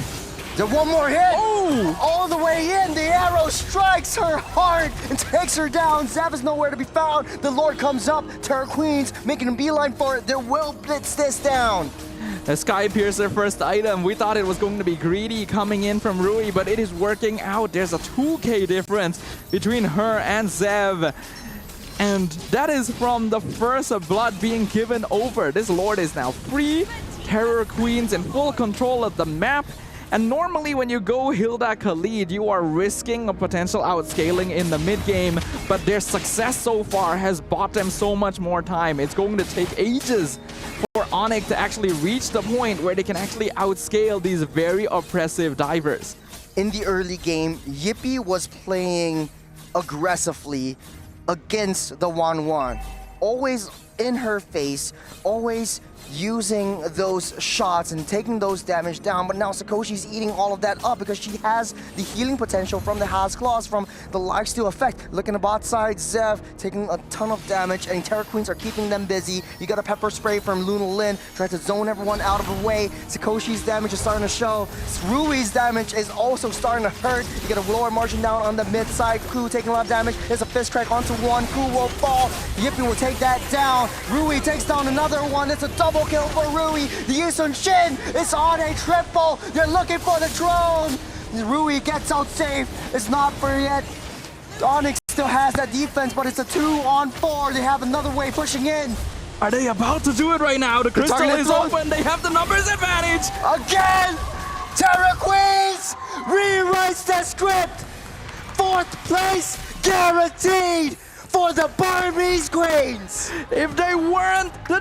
There's one more hit. Oh! All the way in. The arrow strikes her heart and takes her down. Zap is nowhere to be found. The Lord comes up. Terra Queens making a beeline for it. They will blitz this down. A Sky Piercer first item. We thought it was going to be greedy coming in from Rui, but it is working out. There's a 2k difference between her and Zev. And that is from the first blood being given over. This Lord is now free. Terror Queens in full control of the map. And normally when you go Hilda Khalid, you are risking a potential outscaling in the mid game, but their success so far has bought them so much more time. It's going to take ages for ONIC to actually reach the point where they can actually outscale these very oppressive divers. In the early game, Yippee was playing aggressively against the 1-1. Always in her face, always using those shots and taking those damage down, but now Sakoshi's eating all of that up because she has the healing potential from the Has Claws, from the lifesteal effect. Look in the bot side, Zev taking a ton of damage, and Terra Queens are keeping them busy. You got a pepper spray from Luna Lin, trying to zone everyone out of the way. Sakoshi's damage is starting to show. Rui's damage is also starting to hurt. You get a lower margin down on the mid side. Ku taking a lot of damage. There's a fist crack onto one. Ku will fall. Yippee will take that down. Rui takes down another one. It's a double kill for Rui. The Yisun Shin is on a triple. They're looking for the drone. Rui gets out safe. It's not for yet. ONIC still has that defense, but it's a 2-on-4. They have another way pushing in. Are they about to do it right now? The crystal is open. They have the numbers advantage. Again, Terra Queens rewrites the script. 4th place guaranteed for the Burmese Queens. If they weren't the